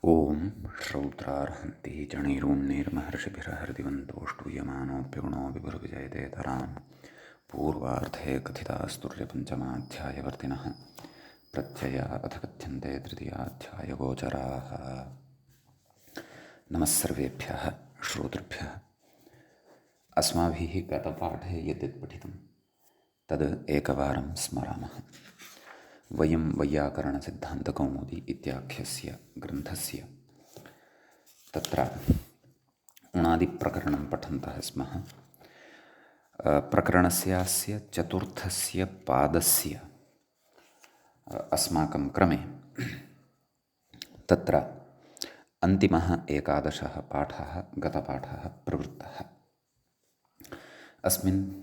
ॐ श्रौत्रार्हन्ति जणैरूण्यैर्महर्षिभिरहृदिवन्तोऽष्टूयमानोऽप्यगुणो विभुर्विजयते तरां पूर्वार्धे कथितास्तुर्यपञ्चमाध्यायवर्तिनः प्रत्यया अथ कथ्यन्ते तृतीयाध्यायगोचराः। नमः सर्वेभ्यः श्रोतृभ्यः। अस्माभिः गतपाठे यद्यत् पठितं तद् एकवारं स्मरामः। वयं वैयाकरणसिद्धान्तकौमुदी इत्याख्यस्य ग्रन्थस्य तत्र उणादिप्रकरणं पठन्तः स्मः। प्रकरणस्यास्य चतुर्थस्य पादस्य अस्माकं क्रमे तत्र अन्तिमः एकादशः पाठः गतपाठः प्रवृत्तः। अस्मिन्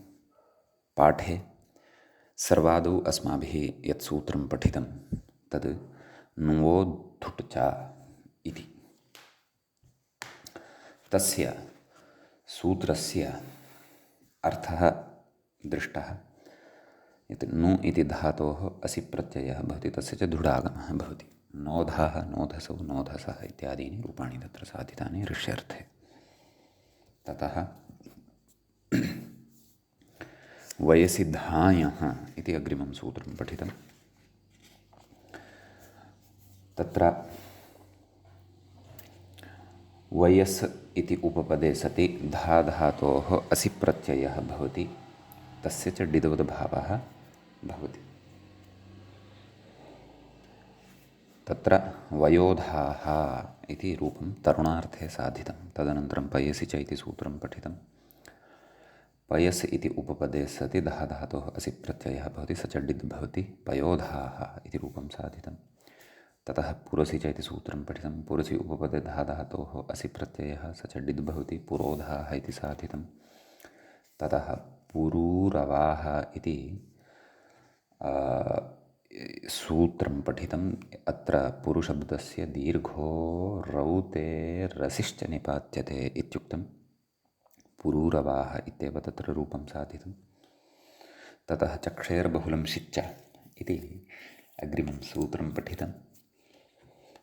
पाठे सर्वादौ अस्माभिः यत् सूत्रं पठितं तद् नुवोद्धुट् च इति। तस्य सूत्रस्य अर्थः दृष्टः। यत् नु इति धातोः असि प्रत्ययः भवति, तस्य च धुडागमः भवति। नोधः, नोधसौ, नोधसः इत्यादीनि रूपाणि तत्र साधितानि ऋष्यर्थे। ततः वयसि धायः इति अग्रिमं सूत्रं पठितं। तत्र वयस् इति उपपदे सति धा धातोः असि प्रत्ययः भवति, तस्य च डिदवद्भावः भवति। तत्र वयोधाः इति रूपं तरुणार्थे साधितं। तदनन्तरं पयसि च इति सूत्रं पठितं। पयस् इति उपपदे सति धा धातोः असि प्रत्ययः भवति, स च डिद् भवति, पयोधाः इति रूपं साधितं। ततः पुरसि च इति सूत्रं पठितं। पुरसि उपपदे धा धातोः असि प्रत्ययः, स च डिद् भवति, पुरोधाः इति साधितं। ततः पुरूरवाः इति सूत्रं पठितम्। अत्र पुरुशब्दस्य दीर्घो रौते रसिश्च निपात्यते इत्युक्तं। पुरूरवाः इत्येव तत्र रूपं साधितं। ततः चक्षेर्बहुलं शिच्च इति अग्रिमं सूत्रं पठितं।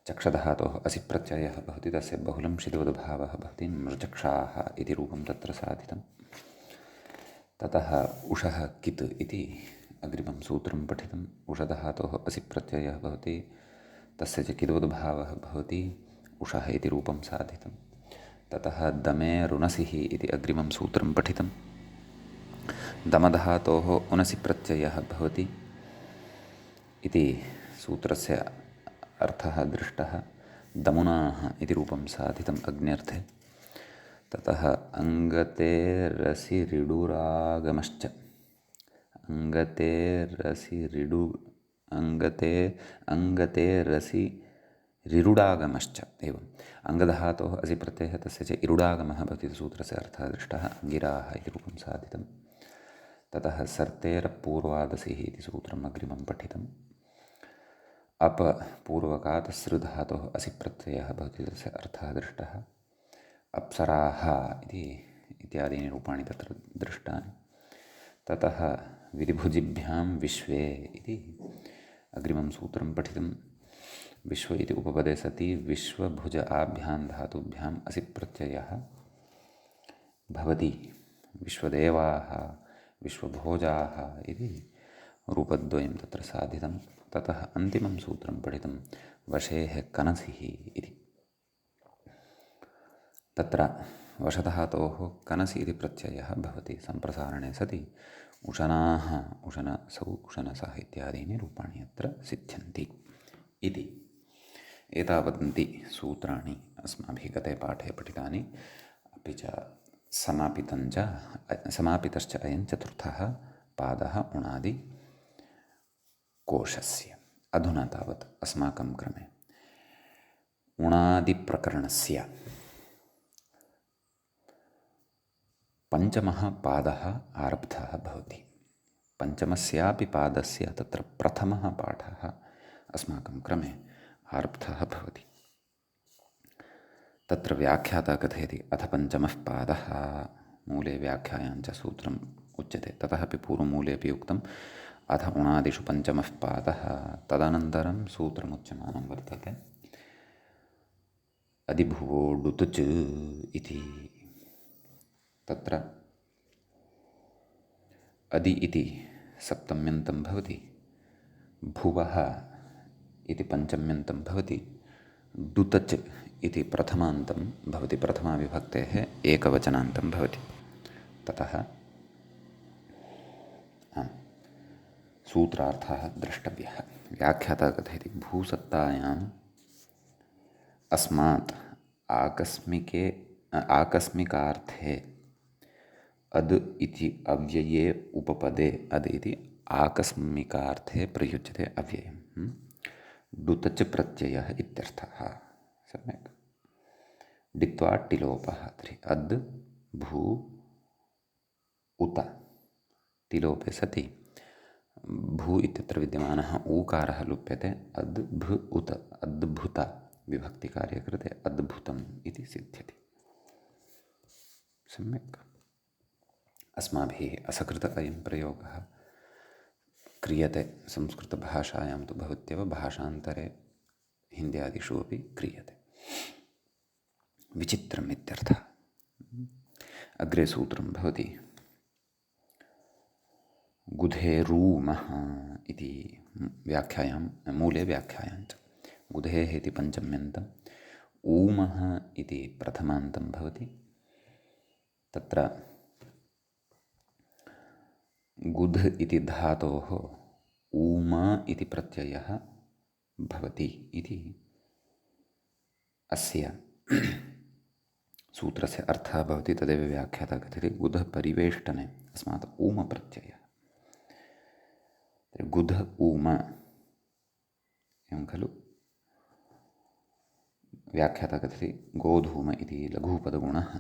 चक्षधातोः असि प्रत्ययः भवति, तस्य बहुलं शिदवद्भावः भवति, नृचक्षाः इति रूपं तत्र साधितं। ततः उषः कित् इति अग्रिमं सूत्रं पठितम्। उषधातोः असि प्रत्ययः भवति, तस्य च किदवद्भावः भवति, उषः इति रूपं साधितं। ततः दमे रुनसिः इति अग्रिमं सूत्रं पठितं। दमधातोः उनसि प्रत्ययः भवति इति सूत्रस्य अर्थः दृष्टः। दमुनाः इति रूपं साधितम् अग्न्यर्थे। ततः अङ्गते रसि ऋडुरागमश्च, अङ्गते रसि ऋरुडागमश्च एवम्। अङ्गधातोः असि प्रत्ययः, तस्य च इरुडागमः भवति। सूत्रस्य अर्थः दृष्टः। अङ्गिराः इति रूपं साधितं। ततः सर्तेरपूर्वादसिः इति सूत्रम् अग्रिमं पठितम्। अपपूर्वकात् सृधातोः असि प्रत्ययः भवति, तस्य अर्थः दृष्टः। अप्सराः इत्यादीनि रूपाणि तत्र दृष्टानि। ततः विरिभुजिभ्यां विश्वे इति अग्रिमं सूत्रं पठितं। विश्व इति उपपदे सति विश्वभुज आभ्यां धातुभ्याम् असि प्रत्ययः भवति। विश्वदेवाः, विश्वभोजाः इति रूपद्वयं तत्र साधितं। ततः अन्तिमं सूत्रं पठितं। वशेः कनसिः इति। तत्र वशधातोः कनसि इति प्रत्ययः भवति। सम्प्रसारणे सति उशनाः, उशनसौ, उशनसः इत्यादीनि रूपाणि अत्र सिद्ध्यन्ति इति। एतावन्ति सूत्राणि अस्माभिः गते पाठे पठितानि। अपि च समापितश्च अयं चतुर्थः पादः उणादिकोशस्य। अधुना तावत् अस्माकं क्रमे उणादिप्रकरणस्य पञ्चमः पादः आरब्धः भवति। पञ्चमस्यापि पादस्य तत्र प्रथमः पाठः अस्माकं क्रमे आरब्धः भवति। तत्र व्याख्याता कथयति, अथ पञ्चमः पादः, मूले व्याख्यायां च सूत्रम् उच्यते। ततः अपि पूर्वमूले अपि उक्तम्, अथ उणादिषु पञ्चमः पादः। तदनन्तरं सूत्रमुच्यमानं वर्तते। अधिभुवो डुतुच् इति। तत्र अदि इति सप्तम्यन्तं भवति, भुवः इति पञ्चम्यन्तं भवति, डुतच् इति प्रथमान्तं भवति, प्रथमाविभक्तेः एकवचनान्तं भवति। ततः सूत्रार्थः द्रष्टव्यः। व्याख्याता कथयति भूसत्तायाम् अस्मात् आकस्मिकार्थे अद् इति अव्यये उपपदे, अद् इति आकस्मिकार्थे प्रयुज्यते अव्ययम्, डुतच् प्रत्ययः इत्यर्थः। सम्यक्। डित्वा टिलोपः, तर्हि अद् भू उत तिलोपे सति भू इत्यत्र विद्यमानः ऊकारः लुप्यते, अद्भु उत अद्भुत विभक्तिकार्ये कृते अद्भुतम् इति सिद्ध्यति। सम्यक्। अस्माभिः असकृत अयं प्रयोगः क्रियते संस्कृतभाषायां तु भवत्येव, भाषान्तरे हिन्द्यादिषु अपि क्रियते। विचित्रम् इत्यर्थः। अग्रे सूत्रं भवति गुधेरूमः इति व्याख्यायां, मूले व्याख्यायां च। गुधेः इति पञ्चम्यन्तम्, ऊमः इति प्रथमान्तं भवति। तत्र गुध इति धातोः ऊम इति प्रत्ययः भवति इति अस्य सूत्रस्य अर्थः भवति। तदेव व्याख्याता कथयति गुधपरिवेष्टने अस्मात् ऊम प्रत्ययः। गुध ऊम एवं खलु। व्याख्याता कथयति गोधूम इति लघुपदगुणः।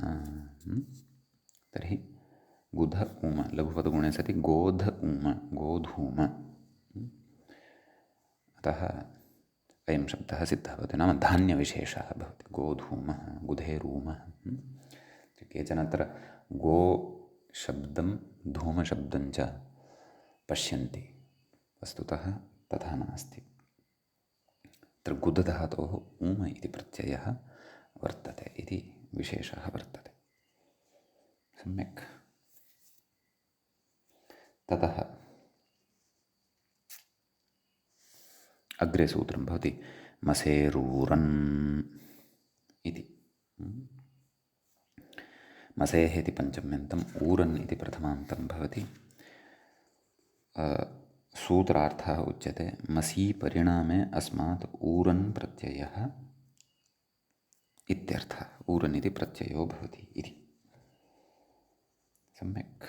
तर्हि गुध ऊम लघुपदगुणे सति गोध ऊम गोधूम। अतः अयं शब्दः सिद्धः भवति, नाम धान्यविशेषः भवति। गोधूमः, गुधेरूमः। केचन अत्र गो शब्दं धूमशब्दं च पश्यन्ति, वस्तुतः तथा नास्ति। अत्र गुधधातोः ऊम इति प्रत्ययः वर्तते इति विशेषः वर्तते। सम्यक्। ततः अग्रे सूत्रं भवति मसेरूरन् इति। मसेः इति पञ्चम्यन्तम्, ऊरन् इति प्रथमान्तं भवति। सूत्रार्थः उच्यते मसी परिणामे अस्मात् ऊरन् प्रत्ययः इत्यर्थः। ऊरन् इति प्रत्ययो भवति इति। सम्यक्।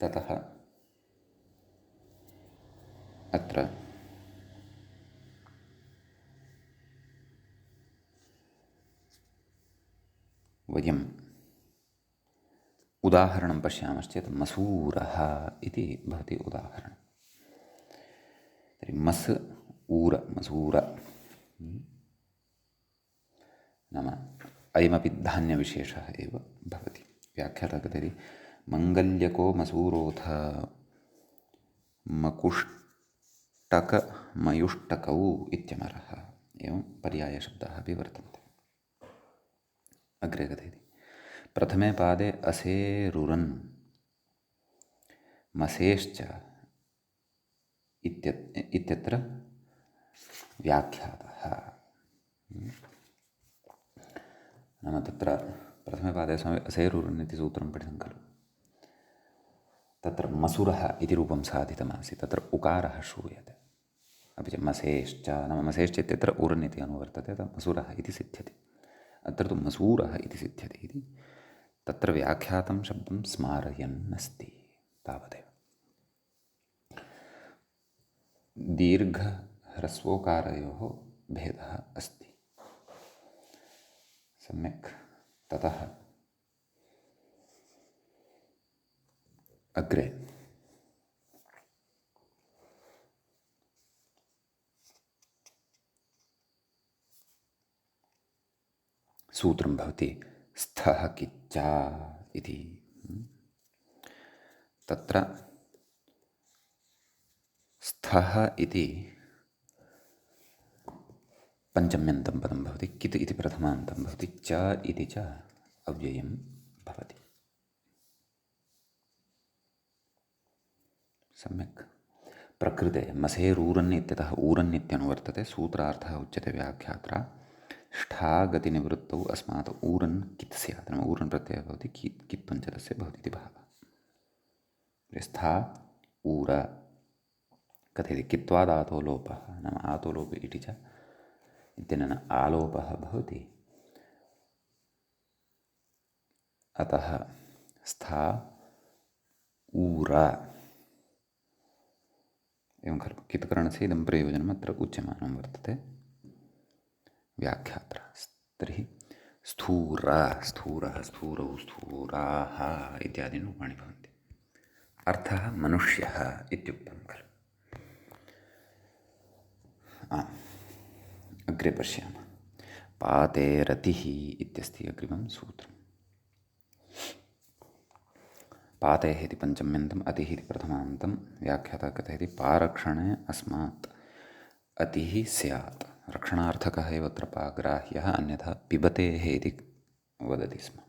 ततः अत्र वयम् उदाहरणं पश्यामश्चेत् मसूरः इति भवति उदाहरणं। तर्हि मस् ऊर मसूर नाम अयमपि धान्यविशेषः एव भवति। व्याख्याता कथयति मङ्गल्यको मसूरोऽथ मकुष्टकमयुष्टकौ इत्यमरः। एवं पर्यायशब्दाः अपि वर्तन्ते। अग्रे कथयति प्रथमे पादे असेरुरन् मसेश्च इत्यत्र व्याख्यातः। नाम तत्र प्रथमे पादे अस्माभिः असेरुरन् इति सूत्रं पठितं खलु। तत्र मसुरः इति रूपं साधितमासीत्, तत्र उकारः श्रूयते। अपि च मसेश्च नाम मसेश्च इत्यत्र उरन् इति अनुवर्तते, तत् मसुरः इति सिद्ध्यति। अत्र तु मसूरः इति सिद्ध्यति इति तत्र व्याख्यातं शब्दं स्मारयन् अस्ति, तावदेव। दीर्घह्रस्वोकारयोः भेदः अस्ति। सम्यक्। ततः अग्रे सूत्रं भवति स्थः किच्चा इति। तत्र स्थः इति पञ्चम्यन्तं पदं भवति, कित् इति प्रथमान्तं भवति, च इति च अव्ययं भवति। सम्यक्। प्रकृते मसेरूरन् इत्यतः ऊरन् इत्यनुवर्तते, सूत्रार्थः उच्यते व्याख्यात्रा। ष्ठा गतिनिवृत्तौ अस्मात् ऊरन् कित् स्यात्, नाम ऊरन् प्रत्ययः भवति, कित्वं च तस्य भवति इति भावः। स्था ऊर कथयति, कित्वाद् आतो लोपः, नाम आतो लोप इति च इत्यनेन आलोपः भवति। अतः स्था ऊर एवं खलु, कित्करणस्य इदं प्रयोजनम् अत्र उच्यमानं वर्तते व्याख्यात्रा। तर्हि स्थूर, स्थूरः, स्थूरौ, स्थूराः इत्यादीनि रूपाणि भवन्ति। अर्थः मनुष्यः इत्युक्तं खलु। अग्रे पश्यामः। पाते रतिः इत्यस्ति अग्रिमं सूत्रम्। पातेः इति पञ्चम्यन्तम्, अतिः इति प्रथमान्तं। व्याख्याता कथयति पारक्षणे अस्मात् अतिः स्यात्। रक्षणार्थकः एव अत्र पाग्राह्यः, अन्यथा पिबतेः इति वदति स्म।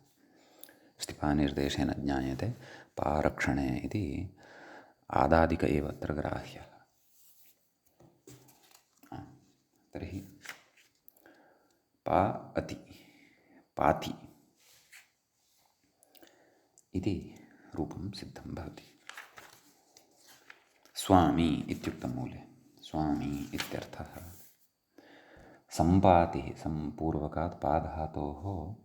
स्थिपानिर्देशेन ज्ञायते पारक्षणे इति आदादिक एव अत्र ग्राह्यः। तर्हि पा अति पाति इति रूपं सिद्धं भवति। स्वामी इत्युक्तं मूले, स्वामी इत्यर्थः। सम्पातिः, सम्पूर्वकात् पाधातोः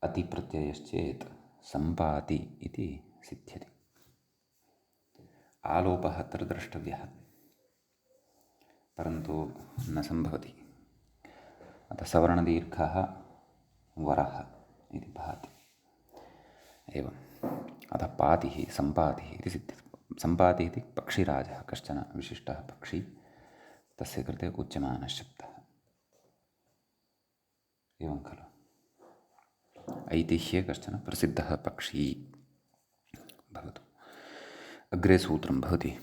अतिप्रत्ययश्चेत् सम्पाति इति सिद्ध्यति। आलोपः अत्र द्रष्टव्यः, परन्तु न सम्भवति। अतः सवर्णदीर्घः वरः इति भाति। एवम् अतः पातिः सम्पातिः इति सिद्ध्यति। सम्पातिः इति पक्षिराजः, कश्चन विशिष्टः पक्षी, तस्य कृते उच्यमानः शब्दः। एवं खलु, ऐतिह्ये कश्चन प्रसिद्धः पक्षी भवतु। अग्रे सूत्रं भवति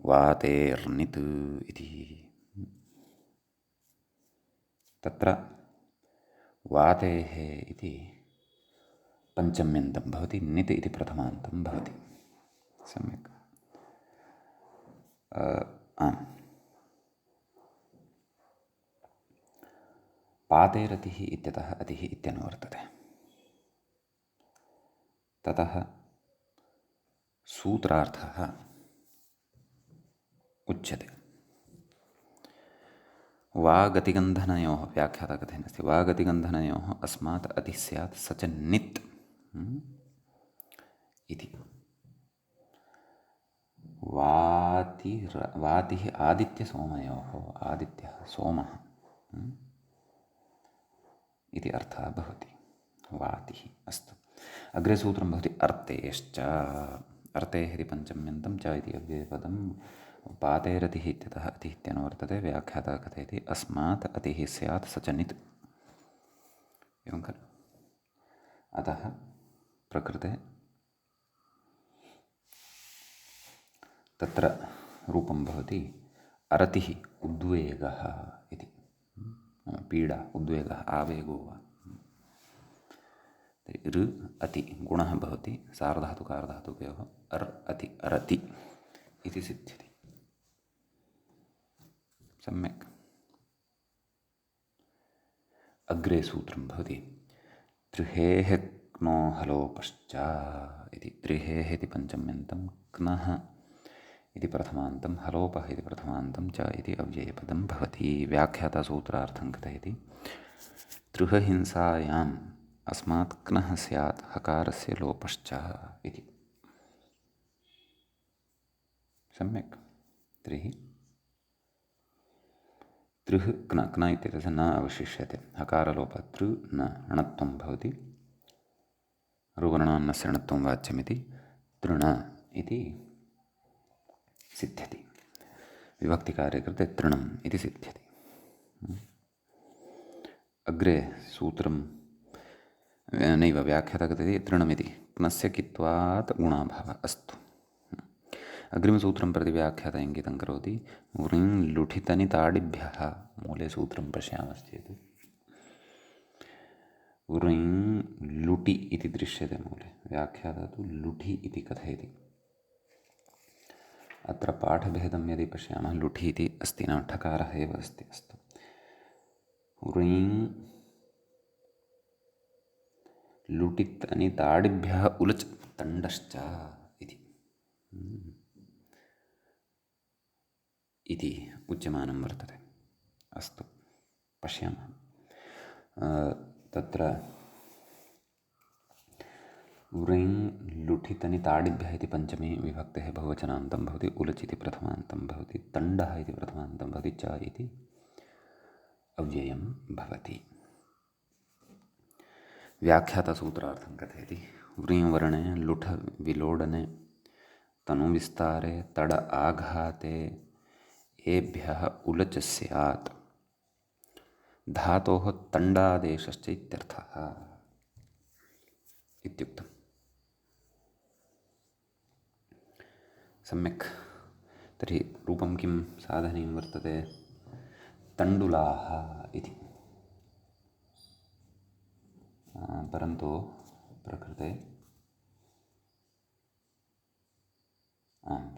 वातेर्नित् इति। तत्र वातेः इति पञ्चम्यन्तं भवति, नित् इति प्रथमान्तं भवति। सम्यक्। आम्, पातेरतिः इत्यतः अतिः इत्यनुवर्तते। ततः सूत्रार्थः उच्यते। वागतिगन्धनयोः, व्याख्याता कथयन्नस्ति, वागतिगन्धनयोः अस्मात् अतिः स्यात् स च नित् इति। वातिः आदित्यसोमयोः, आदित्यः सोमः इति अर्थः भवति वातिः। अस्तु, अग्रे सूत्रं भवति अर्तेश्च। अर्तेः इति पञ्चम्यन्तं, च इति अव्ययपदं। पातेरतिः इत्यतः अतिः इत्यनुवर्तते। व्याख्याता कथयति अस्मात् अतिः स्यात् स च नित्। एवं खलु। अतः प्रकृते तत्र रूपं भवति अरतिः उद्वेगः इति। पीडा, उद्वेगः, आवेगो वा। ऋ अति गुणः भवति सार्वधातुकार्धातुकयोः, अर् अति अरति इति सिद्ध्यति। सम्यक्। अग्रे सूत्रं भवति त्रिहेः क्नो हलोपश्च इति। त्रिहेः इति पञ्चम्यन्तं, क्नः इति प्रथमान्तं, हलोपः इति प्रथमान्तं, च इति अव्ययपदं भवति। व्याख्याता सूत्रार्थं कथयति तृहहिंसायाम् अस्मात् क्नः स्यात् हकारस्य लोपश्च इति। सम्यक्। तर्हि तृः क्न, क्न इत्यस्य न अवशिष्यते, हकारलोपः तृ न णत्वं भवति, रुवर्णान्नस्य णत्वं वाच्यमिति तृण इति सिद्ध्यति। विभक्तिकार्ये कृते तृणम् इति सिद्ध्यति। अग्रे सूत्रं व्याख्याता कथयति तृणमिति क्नस्य कित्वात् गुणाभावः। अस्तु, अग्रिमसूत्रं प्रति व्याख्याता इङ्गितं करोति। व्रीं लुठितनिताडिभ्यः मूले सूत्रं पश्यामश्चेत् व्रीं लुटि इति दृश्यते मूले, व्याख्याता तु लुठि इति कथयति। अत्र पाठभेदं यदि पश्यामः, लुठि इति अस्ति, नाम ठकारः एव अस्ति। अस्तु, व्रीं लुटितनिताडिभ्यः उलच् तण्डश्च इति उच्यमानं वर्तते। अस्तु, पश्यामः। तत्र व्रीं लुठितनिताडिभ्यः इति पञ्चमी विभक्तेः बहुवचनान्तं भवति, उलच् इति प्रथमान्तं भवति, तण्डः इति प्रथमान्तं भवति, च इति अव्ययं भवति। व्याख्यातसूत्रार्थं कथयति। व्रीं वर्णे लुठ विलोडने तनुविस्तारे तड आघाते एभ्यः उलच स्यात् धातोः तण्डादेशश्च इत्यर्थः इत्युक्तम्। सम्यक्। तर्हि रूपं किं साधनीयं वर्तते? तण्डुलाः इति। परन्तु प्रकृते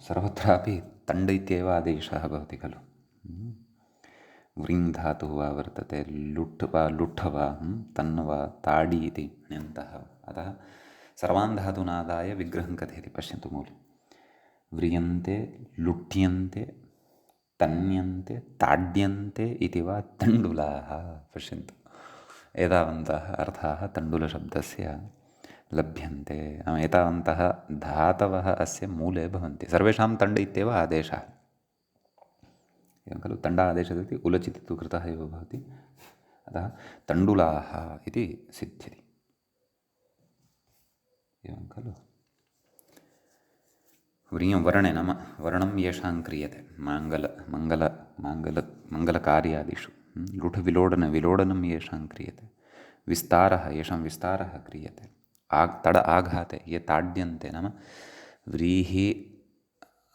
सर्वत्रापि तण्ड इत्येव आदेशः भवति खलु। व्रीं धातुः वा वर्तते, लुट् वा लुट् वा तन् वा ताडि इति ण्यन्तः। अतः सर्वान् धातूनादाय विग्रहं कथयति। पश्यन्तु मूले व्रियन्ते, लुट्यन्ते, तन्यन्ते, ताड्यन्ते इति वा तण्डुलाः। पश्यन्तु, एतावन्तः अर्थाः तण्डुलशब्दस्य लभ्यन्ते। एतावन्तः धातवः अस्य मूले भवन्ति। सर्वेषां तण्ड इत्येव आदेशः, एवं खलु। तण्डादेशः इति उलचिति तु कृतः एव भवति, अतः तण्डुलाः इति सिद्ध्यति, एवं खलु। व्रीं वर्णे नाम वर्णं येषां क्रियते मङ्गलकार्यादिषु, लुठविलोडनं येषां क्रियते, विस्तारः येषां विस्तारः क्रियते, तड आघाते ये ताड्यन्ते, नाम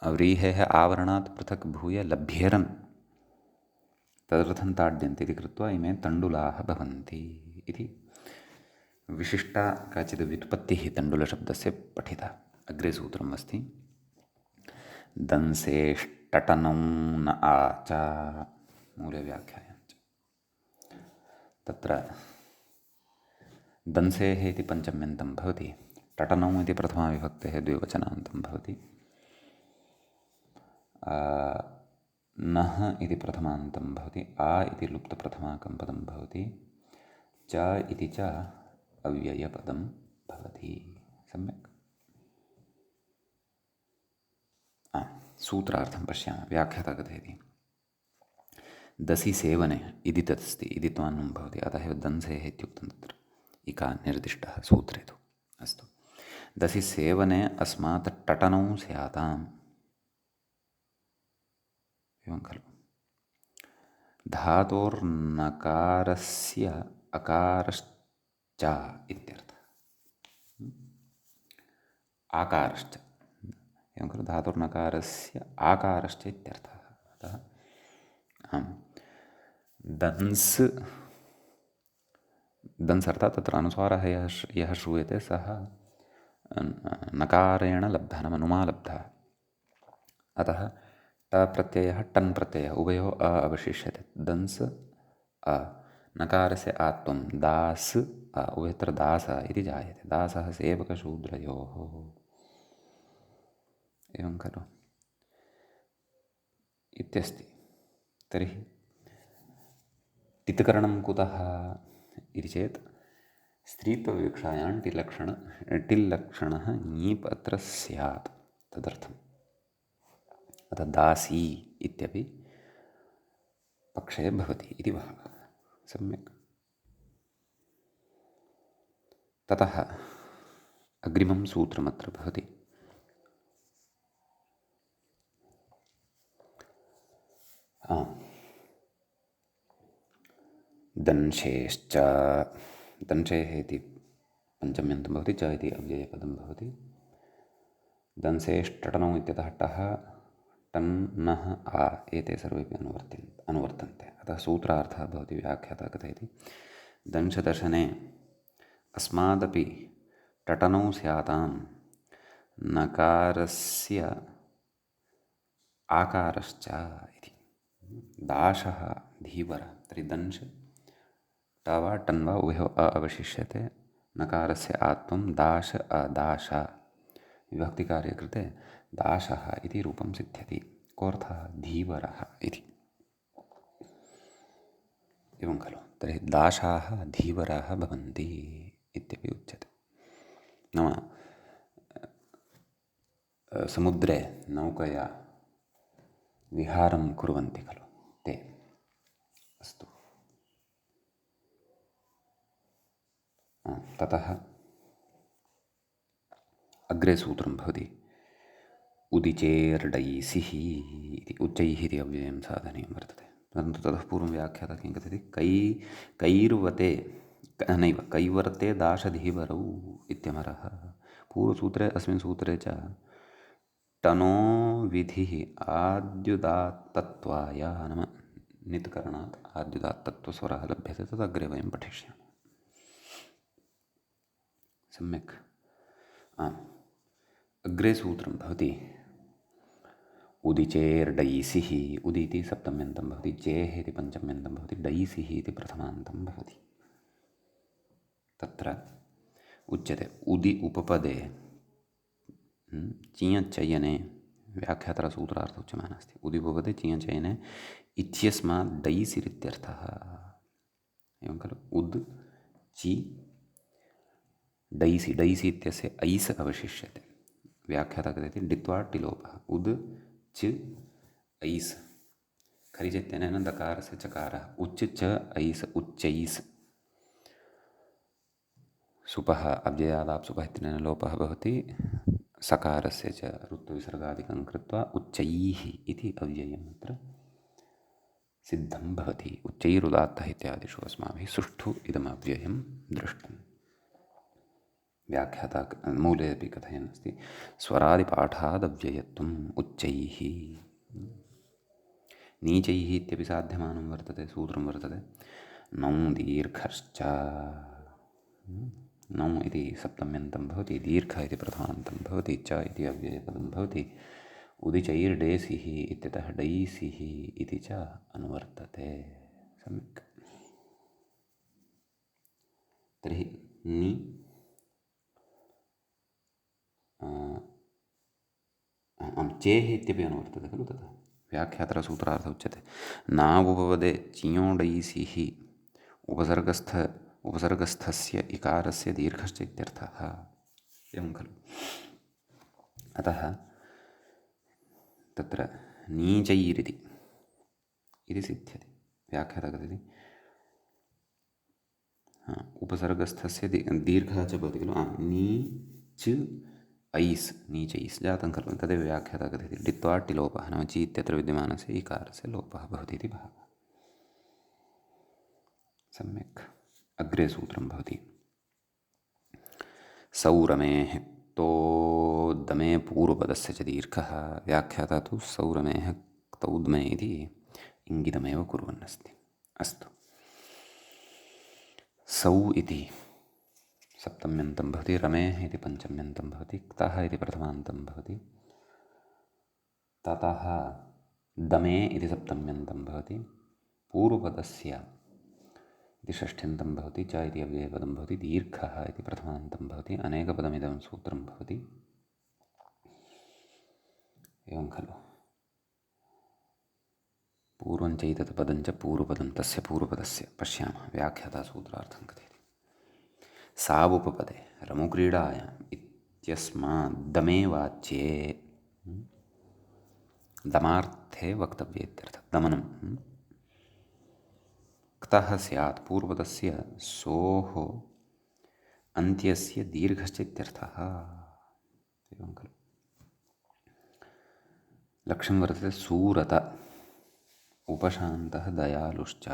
व्रीहेः आवरणात् पृथक् भूय लभ्येरन् तदर्थं ताड्यन्ते इति कृत्वा इमे तण्डुलाः भवन्ति इति विशिष्टा काचित् व्युत्पत्तिः तण्डुलशब्दस्य पठिता। अग्रे सूत्रम् अस्ति। दंसेष्टटनं न आच मूले व्याख्यायाञ्च। तत्र दंसेः इति पञ्चम्यन्तं भवति, टटनौ इति प्रथमाविभक्तेः द्विवचनान्तं भवति, नः इति प्रथमान्तं भवति, आ इति लुप्तप्रथमाकं पदं भवति, च इति च अव्ययपदं भवति। सम्यक्। सूत्रार्थं पश्यामः। व्याख्याता कथयति। दसि सेवने इति तदस्ति, इदित्वान्नं भवति, अतः एव दंसेः इत्युक्तं। तत्र इका निर्दिष्टः सूत्रे तु। अस्तु, दसि सेवने अस्मात् टटनौ स्याताम्, एवं खलु। धातोर्नकारस्य अकारश्च इत्यर्थः, आकारश्च, एवं खलु। धातुर्नकारस्य आकारश्च इत्यर्थः। अतः दंस् अर्थात् तत्र अनुस्वारः यः श्रूयते सः नकारेण लब्धः, नाम नुमा लब्धः। अतः ट प्रत्ययः टन् प्रत्ययः उभयोः अ अवशिष्यते। दंस् अ, नकारस्य आत्वं दास् अ, उभयत्र दासः इति जायते। दासः सेवकशूद्रयोः, एवं खलु इत्यस्ति। तर्हि टित्करणं कुतः इति चेत् स्त्रीत्वविवक्षायां टिल्लक्षणः ङीप् अत्र स्यात्, तदर्थम्। अतः दासी इत्यपि पक्षे भवति इति भावः। सम्यक्। ततः अग्रिमं सूत्रमत्र भवति। दंशेश्च, दंशेः इति पञ्चम्यन्तं भवति, च इति अव्ययपदं भवति, दंसेष्टटनौ इत्यतः टः टन् नः आ एते सर्वेपि अनुवर्तन्ते। अतः सूत्रार्थः भवति व्याख्याता कथयति दंशदर्शने अस्मादपि टटनौ स्यातां नकारस्य आकारश्च इति। दाशः धीवर तर्हि दंश ट वा टन् वा उभयो अ अवशिष्यते। नकारस्य आत्वं दाश अदाश विभक्तिकार्ये कृते दाशः इति रूपं सिद्ध्यति। कोऽर्थः धीवरः इति। एवं खलु। तर्हि दाशाः धीवराः भवन्ति इत्यपि उच्यते। नाम समुद्रे नौकया विहारं कुर्वन्ति खलु ते। अस्तु। ततः अग्रे सूत्रं भवति उदिचेर्डैसिः इति। उच्चैः इति अव्ययं साधनीयं वर्तते। परन्तु ततः पूर्वं व्याख्याता किं कथयति कैर्वते नैव कैवर्ते दाशधीवरौ इत्यमरः। पूर्वसूत्रे अस्मिन् सूत्रे च टनो विधिः आद्युदात्तत्वाय नाम नित्करणात् आद्युदात्तत्वस्वरः लभ्यते। तदग्रे वयं पठिष्यामः। सम्यक्। अग्रे सूत्रं भवति उदिचेर्डैसिः। उदि इति सप्तम्यन्तं भवति, चेः इति पञ्चम्यन्तं भवति, डैसिः इति प्रथमान्तं भवति। तत्र उच्यते उदि उपपदे चियचयने व्याख्यातः सूत्रार्थ उच्यमानः अस्ति। उदि उपपदे चियचयने इत्यस्मात् डैसिरित्यर्थः। एवं खलु। उद् चि डैसि डैसि इत्यस्य ऐस् अवशिष्यते। व्याख्याता कथयति डित्वा टिलोपः। उद् च ऐस् खरिच इत्यनेन दकारस्य चकारः। उच्च च ऐस् उच्चैस्। सुपः अव्ययादाप्सुपः इत्यनेन लोपः भवति। सकारस्य च ऋत्वविसर्गादिकं कृत्वा उच्चैः इति अव्ययम् अत्र सिद्धं भवति। उच्चैरुदात्तः इत्यादिषु अस्माभिः सुष्ठु इदमव्ययं दृष्टम्। व्याख्याता मूले अपि कथयन् अस्ति स्वरादिपाठादव्ययत्वम् उच्चैः नीचैः इत्यपि साध्यमानं वर्तते। सूत्रं वर्तते नौ दीर्घश्च। नौ इति सप्तम्यन्तं भवति, दीर्घ इति प्रथमान्तं भवति, च इति अव्ययपदं भवति। उदिचैर्डेसिः इत्यतः डैसिः इति च अनुवर्तते। सम्यक्। तर्हि नि चेः इत्यपि अनुवर्तते खलु। तथा व्याख्यातः सूत्रार्थः उच्यते नावुपपदे चियोडैसिः उपसर्गस्थस्य इकारस्य दीर्घश्च इत्यर्थः। एवं खलु। अतः तत्र नीचैरिति इति सिद्ध्यति। व्याख्यातः कथयति उपसर्गस्थस्य दीर्घः च भवति खलु। नीच ऐस् नीचैस् जातं खलु। तदेव व्याख्यातः कथयति डित्वा टिलोपः नाम चि इत्यत्र विद्यमानस्य इकारस्य लोपः भवति इति भावः। सम्यक्। अग्रे सूत्रं भवति सौरमेः क्तोद्दमे पूर्वपदस्य च दीर्घः। व्याख्याता तु सौरमेः क्तौद्मे इति इङ्गितमेव कुर्वन् अस्ति। अस्तु। सौ इति सप्तम्यन्तं भवति, रमेः इति पञ्चम्यन्तं भवति, क्तः इति प्रथमान्तं भवति। ततः दमे इति सप्तम्यन्तं भवति, पूर्वपदस्य इति षष्ठ्यन्तं भवति, च इति अव्ययपदं भवति, दीर्घः इति प्रथमान्तं भवति, अनेकपदमिदं सूत्रं भवति। एवं खलु। पूर्वं चैतत् पदं च पूर्वपदं तस्य पूर्वपदस्य पश्यामः। व्याख्याता सूत्रार्थं कथयति सावुपपदे रमुक्रीडायाम् इत्यस्मात् दमे वाच्ये दमार्थे वक्तव्ये इत्यर्थः। दमनं क्तः स्यात् पूर्वपदस्य सोः अन्त्यस्य दीर्घश्च इत्यर्थः। एवं खलु। लक्ष्यं वर्तते सूरत उपशान्तः दयालुश्च।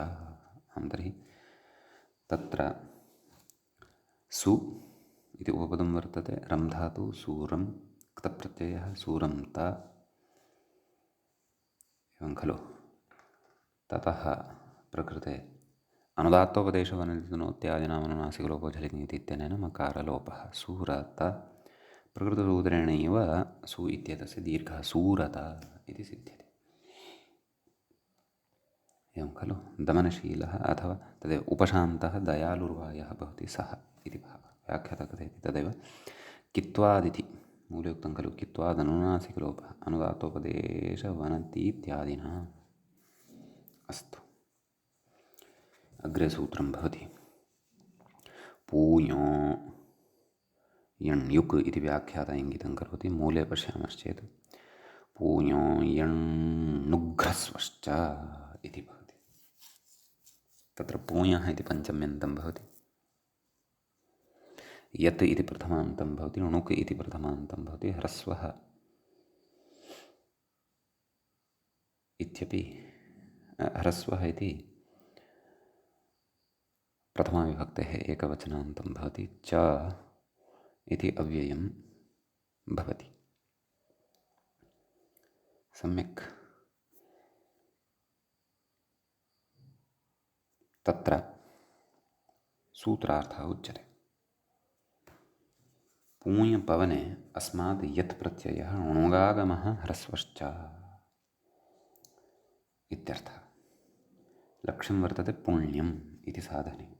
तर्हि तत्र सु इति उपपदं वर्तते। रं धातु सूरं क्तप्रत्ययः सूरं त एवं खलु। ततः प्रकृते अनुदात्तोपदेशवनदिनोत्यादिनामनुनासिकलोपो झलिनीति इत्यनेन मकारलोपः सूरत प्रकृतसूत्रेणैव सु इत्येतस्य दीर्घः सूरत इति सिद्ध्यति। एवं खलु। दमनशीलः अथवा तदेव उपशान्तः दयालुर्वायः भवति सः इति भावः। व्याख्याता कथयति तदेव कित्वादिति मूले उक्तं खलु। कित्वादनुनासिकलोपः अनुदात्तोपदेशवनतीत्यादिना। अस्तु, अग्रे सूत्रं भवति पूयो यण्युक् इति व्याख्याता इङ्गितं करोति। मूले पश्यामश्चेत् पूयो यण्नुघ्रस्वश्च इति भवति। तत्र पूयः इति पञ्चम्यन्तं भवति, यत् इति प्रथमान्तं भवति, णुक् इति प्रथमान्तं भवति, ह्रस्वः इत्यपि ह्रस्वः इति प्रथमाविभक्तेः एकवचनान्तं भवति, च इति अव्ययं भवति। सम्यक्। तत्र सूत्रार्थः उच्यते। पूयपवने अस्मात् यत् प्रत्ययः णुगागमः ह्रस्वश्च इत्यर्थः। लक्ष्यं वर्तते पुण्यम् इति साधने।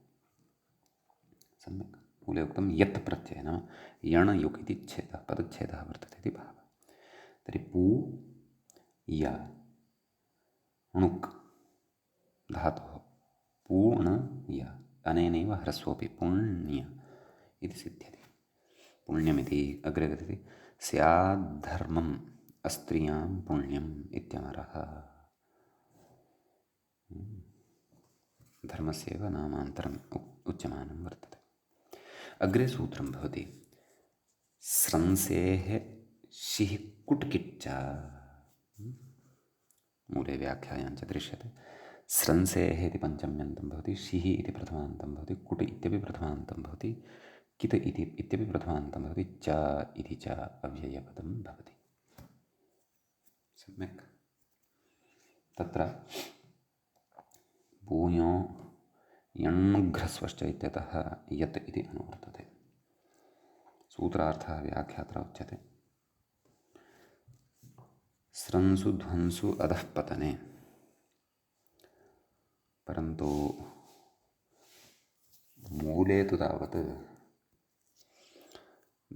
सम्यक्। मूले उक्तं यत् प्रत्ययः नाम यण् युक् इति छेदः, पदच्छेदः वर्तते इति भावः। तर्हि पू य णुक् धातुः पूर्णय अनेनैव ह्रस्वोऽपि पुण्य इति सिद्ध्यति। पुण्यमिति अग्रे कथयति स्याद्धर्मम् अस्त्रियां पुण्यम् इत्यमरः। धर्मस्यैव नामान्तरम् उच्यमानं वर्तते। अग्रे सूत्रं भवति स्रंसेः शिः कुट्किच्च। मूले व्याख्यायाञ्च दृश्यते। स्रंसेः इति पञ्चम्यन्तं भवति, शिः इति प्रथमान्तं भवति, कुट् इत्यपि प्रथमान्तं भवति, कित् इत्यपि प्रथमान्तं भवति, च इति च अव्ययपदं भवति। सम्यक्। तत्र पूयो यण्घ्रस्वश्च इत्यतः यत् इति अनुवर्तते। सूत्रार्थः व्याख्यात्रा उच्यते स्रंसु ध्वंसु अधः पतने। परन्तु मूले तु तावत्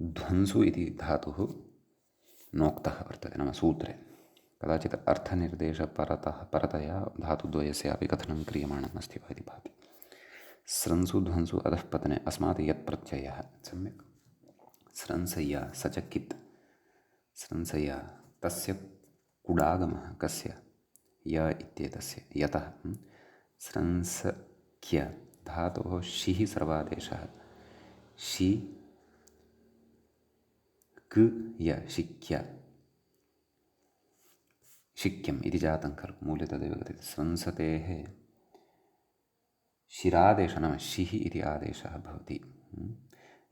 ध्वंसु इति धातुः नोक्तः वर्तते, नाम सूत्रे। कदाचित् परतया धातुद्वयस्यापि कथनं क्रियमाणम् अस्ति वा इति भाति। स्रंसु ध्वंसु अधः पतने अस्मात् यत् प्रत्ययः। सम्यक्। स्रंसय्य स च कित्। स्रंसय्य तस्य कुडागमः कस्य य इत्येतस्य यतः स्रंसख्य धातोः शिः सर्वादेशः शि क य शिक्य शिक्यम् इति जातं खलु। मूले तदेव कथयति स्रंसतेः शिरादेशः नाम शिः इति आदेशः भवति।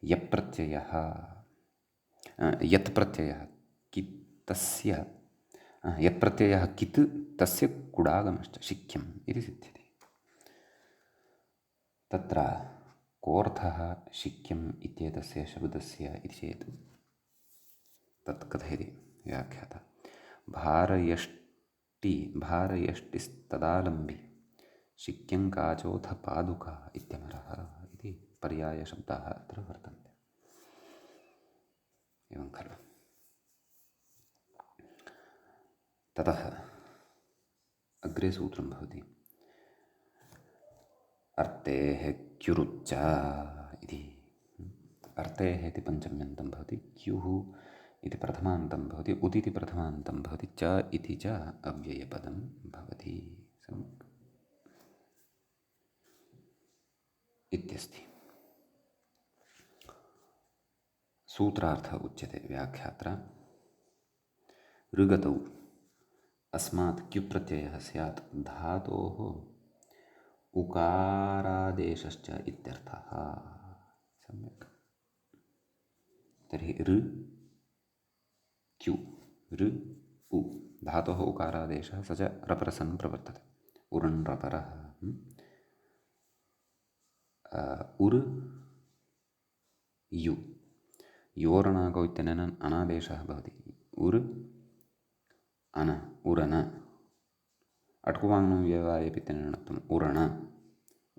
यत्प्रत्ययः कित्तस्य यत्प्रत्ययः कित् तस्य कुडागमश्च शिक्यम् इति सिद्ध्यति। तत्र कोऽर्थः शिक्यम् इत्येतस्य शब्दस्य इति चेत् तत् कथयति व्याख्याता भारयष्टिस्तदालम्बि शिक्यं काचोऽथ पादुका इत्यमरः इति पर्यायशब्दाः अत्र वर्तन्ते। एवं खलु। ततः अग्रे सूत्रं भवति अर्तेः क्युरुच्च इति। अर्तेः इति पञ्चम्यन्तं भवति, क्युः इति प्रथमान्तं भवति, उत् इति प्रथमान्तं भवति, च इति च अव्ययपदं भवति। सम्यक् इत्यस्ति। सूत्रार्थः उच्यते व्याख्यात्रा ऋगतौ अस्मात् क्युप्रत्ययः स्यात् धातोः उकारादेशश्च इत्यर्थः। सम्यक्। तर्हि ऋ क्यु ऋ उ धातोः उकारादेशः स च रपरसन् प्रवर्तते उरन् रपरः उर् यु योरणागौ इत्यनेन अनादेशः भवति उर् अन उरन अट्कुवाङ्मं व्यवायेपि इत्यनेन उक्तम् उरण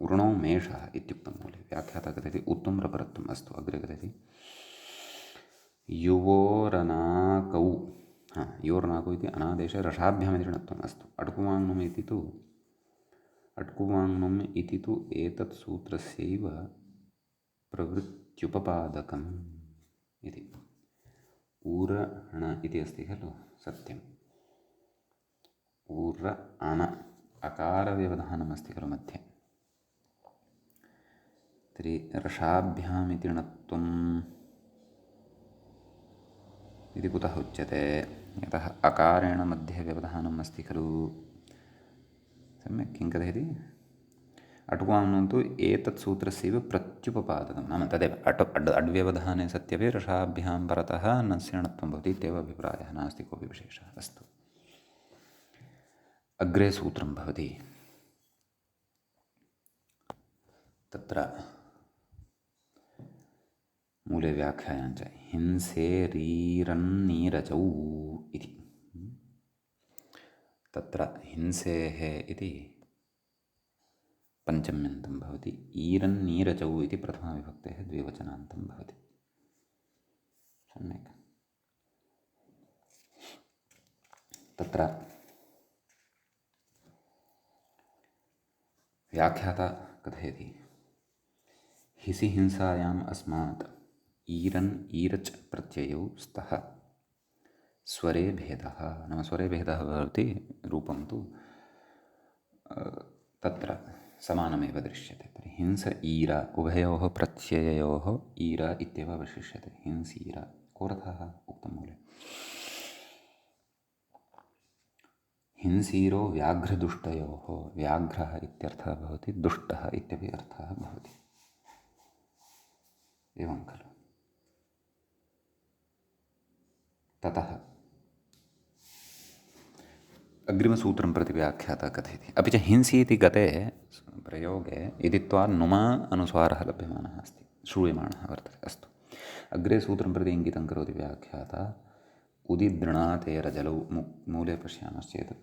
उरणो मेषः इत्युक्तं मूले व्याख्याता कथयति उत्तम रपरत्वम् अस्तु अग्रे कथयति युवोरनाकौ योरनाकौ इति अनादेशे रसाभ्यामिति णत्वम् अस्तु अट्कुवाङ्मम् इति तु एतत् सूत्रस्यैव प्रवृत्त्युपपादकम् इति उरण इति अस्ति खलु सत्यम् उर अन अकारव्यवधानमस्ति खलु मध्ये तर्हि रसाभ्याम् इति णत्वम् इति कुतः उच्यते यतः अकारेण मध्ये व्यवधानम् अस्ति खलु सम्यक् किं कथयति अट्कुवाङ्मं तु एतत् सूत्रस्यैव प्रत्युपपादकं नाम तदेव अड्व्यवधाने सत्यपि रसाभ्यां परतः नस्य णत्वं भवति इत्येव अभिप्रायः नास्ति कोऽपि विशेषः अस्तु अग्रे सूत्रं भवति तत्र मूले व्याख्यायां च हिंसेरीरन्नीरचौ इति तत्र हिंसेः इति पञ्चम्यन्तं भवति ईरन्नीरचौ इति प्रथमाविभक्तेः द्विवचनान्तं भवति सम्यक् तत्र व्याख्याता कथयति हिसि हिंसायाम् अस्मात् ईरन् ईरच् प्रत्ययौ स्तः स्वरे भेदः नाम स्वरे भेदः भवति रूपं तु तत्र समानमेव दृश्यते तर्हि हिंस ईर उभयोः प्रत्यययोः ईर इत्येव अवशिष्यते हिंसीर कोऽर्थः उक्तं मूले हिंसीरो व्याघ्रदुष्टयोः व्याघ्रः इत्यर्थः भवति दुष्टः इत्यपि अर्थः भवति एवं खलु ततः अग्रिमसूत्रं प्रति व्याख्याता कथयति अपि च हिंसी इति गते प्रयोगे इदित्वात् नुमा अनुस्वारः लभ्यमानः अस्ति श्रूयमाणः वर्तते अस्तु अग्रे सूत्रं प्रति इङ्गितं करोति व्याख्याता उदिदृणातेरजलौ मूले पश्यामश्चेत्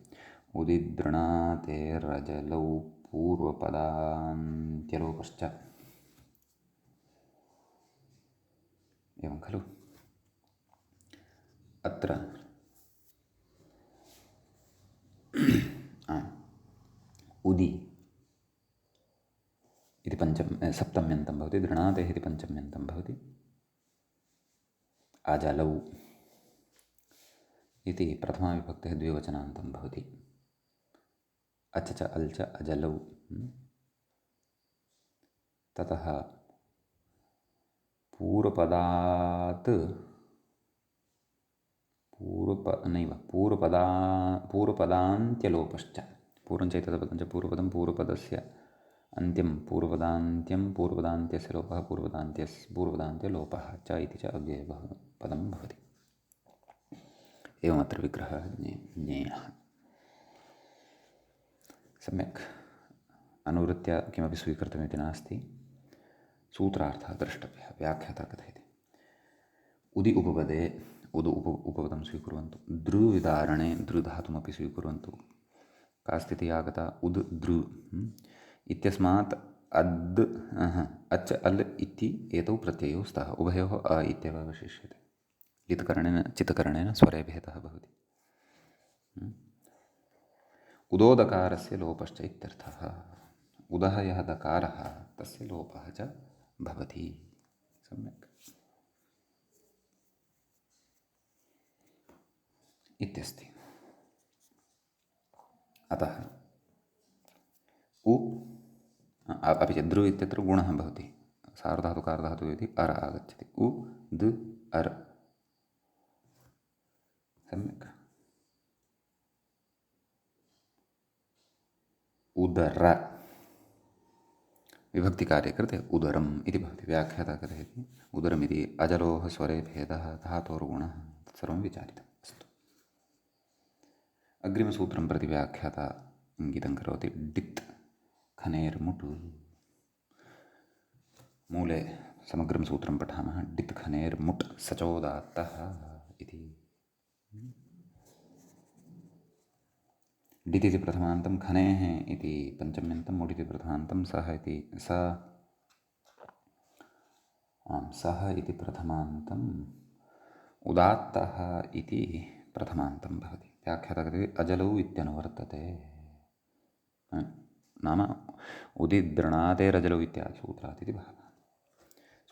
उदिदृणातेरजलौ पूर्वपदान्त्यलोपश्च एवं खलु अत्र उदि इति सप्तम्यन्तं भवति दृणातेः इति पञ्चम्यन्तं भवति अजलौ इति प्रथमाविभक्तेः द्विवचनान्तं भवति अच च अल् च अजलौ ततः पूर्वपदात् पूर्वपदान्त्यलोपश्च पूर्वं चैतदपदं च पूर्वपदं पूर्वपदस्य अन्त्यं पूर्वपदान्त्यं पूर्वपदान्त्यस्य लोपः पूर्वपदान्त्यलोपः च इति च अव्ययपदं भवति एवमत्र विग्रहः ज्ञेयः सम्यक् अनुवृत्य किमपि स्वीकृतमिति नास्ति सूत्रार्थः द्रष्टव्यः व्याख्याता कथयति उदि उपपदे उपपदं स्वीकुर्वन्तु दृविदारणे दृधातुमपि स्वीकुर्वन्तु का स्थितिः आगता उद् दृ इत्यस्मात् अद् अच् अल् इति एतौ प्रत्ययौ स्तः उभयोः अ इत्येव अवशिष्यते लितकरणेन चित्तकरणेन स्वरे भेदः भवति उदोदकारस्य लोपश्च इत्यर्थः उदः यः दकारः तस्य लोपः च भवति सम्यक् इत्यस्ति अतः उ अपि च दृ इत्यत्र गुणः भवति सार्वधातुकारधातु इति अर आगच्छति उ द अर सम्यक् उदर विभक्तिकार्ये कृते उदरम् इति भवति व्याख्याता कथयति उदरमिति अजलोः स्वरे भेदः धातोर्गुणः तत्सर्वं विचारितम् अग्रिमसूत्रं प्रति व्याख्याता इङ्गितं करोति डित् खनेर्मुट्। मूले समग्रं सूत्रं पठामः। डित् खनेर्मुट् सचोदात्तः इति। डित् इति प्रथमान्तं, खनेः इति पञ्चम्यन्तं, मुट् इति प्रथमान्तं, सः इति प्रथमान्तम्, उदात्तः इति प्रथमान्तं भवति। व्याख्याता कथयति अजलौ इत्यनुवर्तते, नाम उदिदृणादेरजलौ इत्यादि सूत्रात् इति भावः।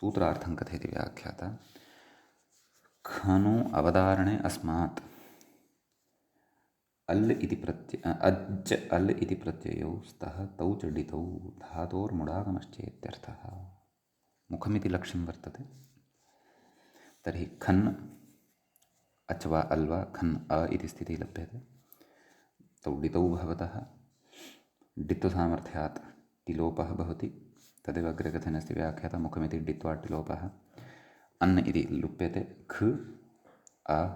सूत्रार्थं कथयति व्याख्याता। खनु अवधारणे अस्मात् अल् इति प्रत्ययौ स्तः तौ च डितौ धातोर्मुडागमश्चेत्यर्थः। मुखमिति लक्ष्यं वर्तते। तर्हि खन् अच् वा अल् वा खन् अ इति स्थितिः लभ्यते। तौ डितौ भवतः डित्तु सामर्थ्यात् टिलोपः भवति। तदेव अग्रे कथनस्ति व्याख्याता। मुखमिति डित्वा टिलोपः। अन् इति लुप्यते। ख अ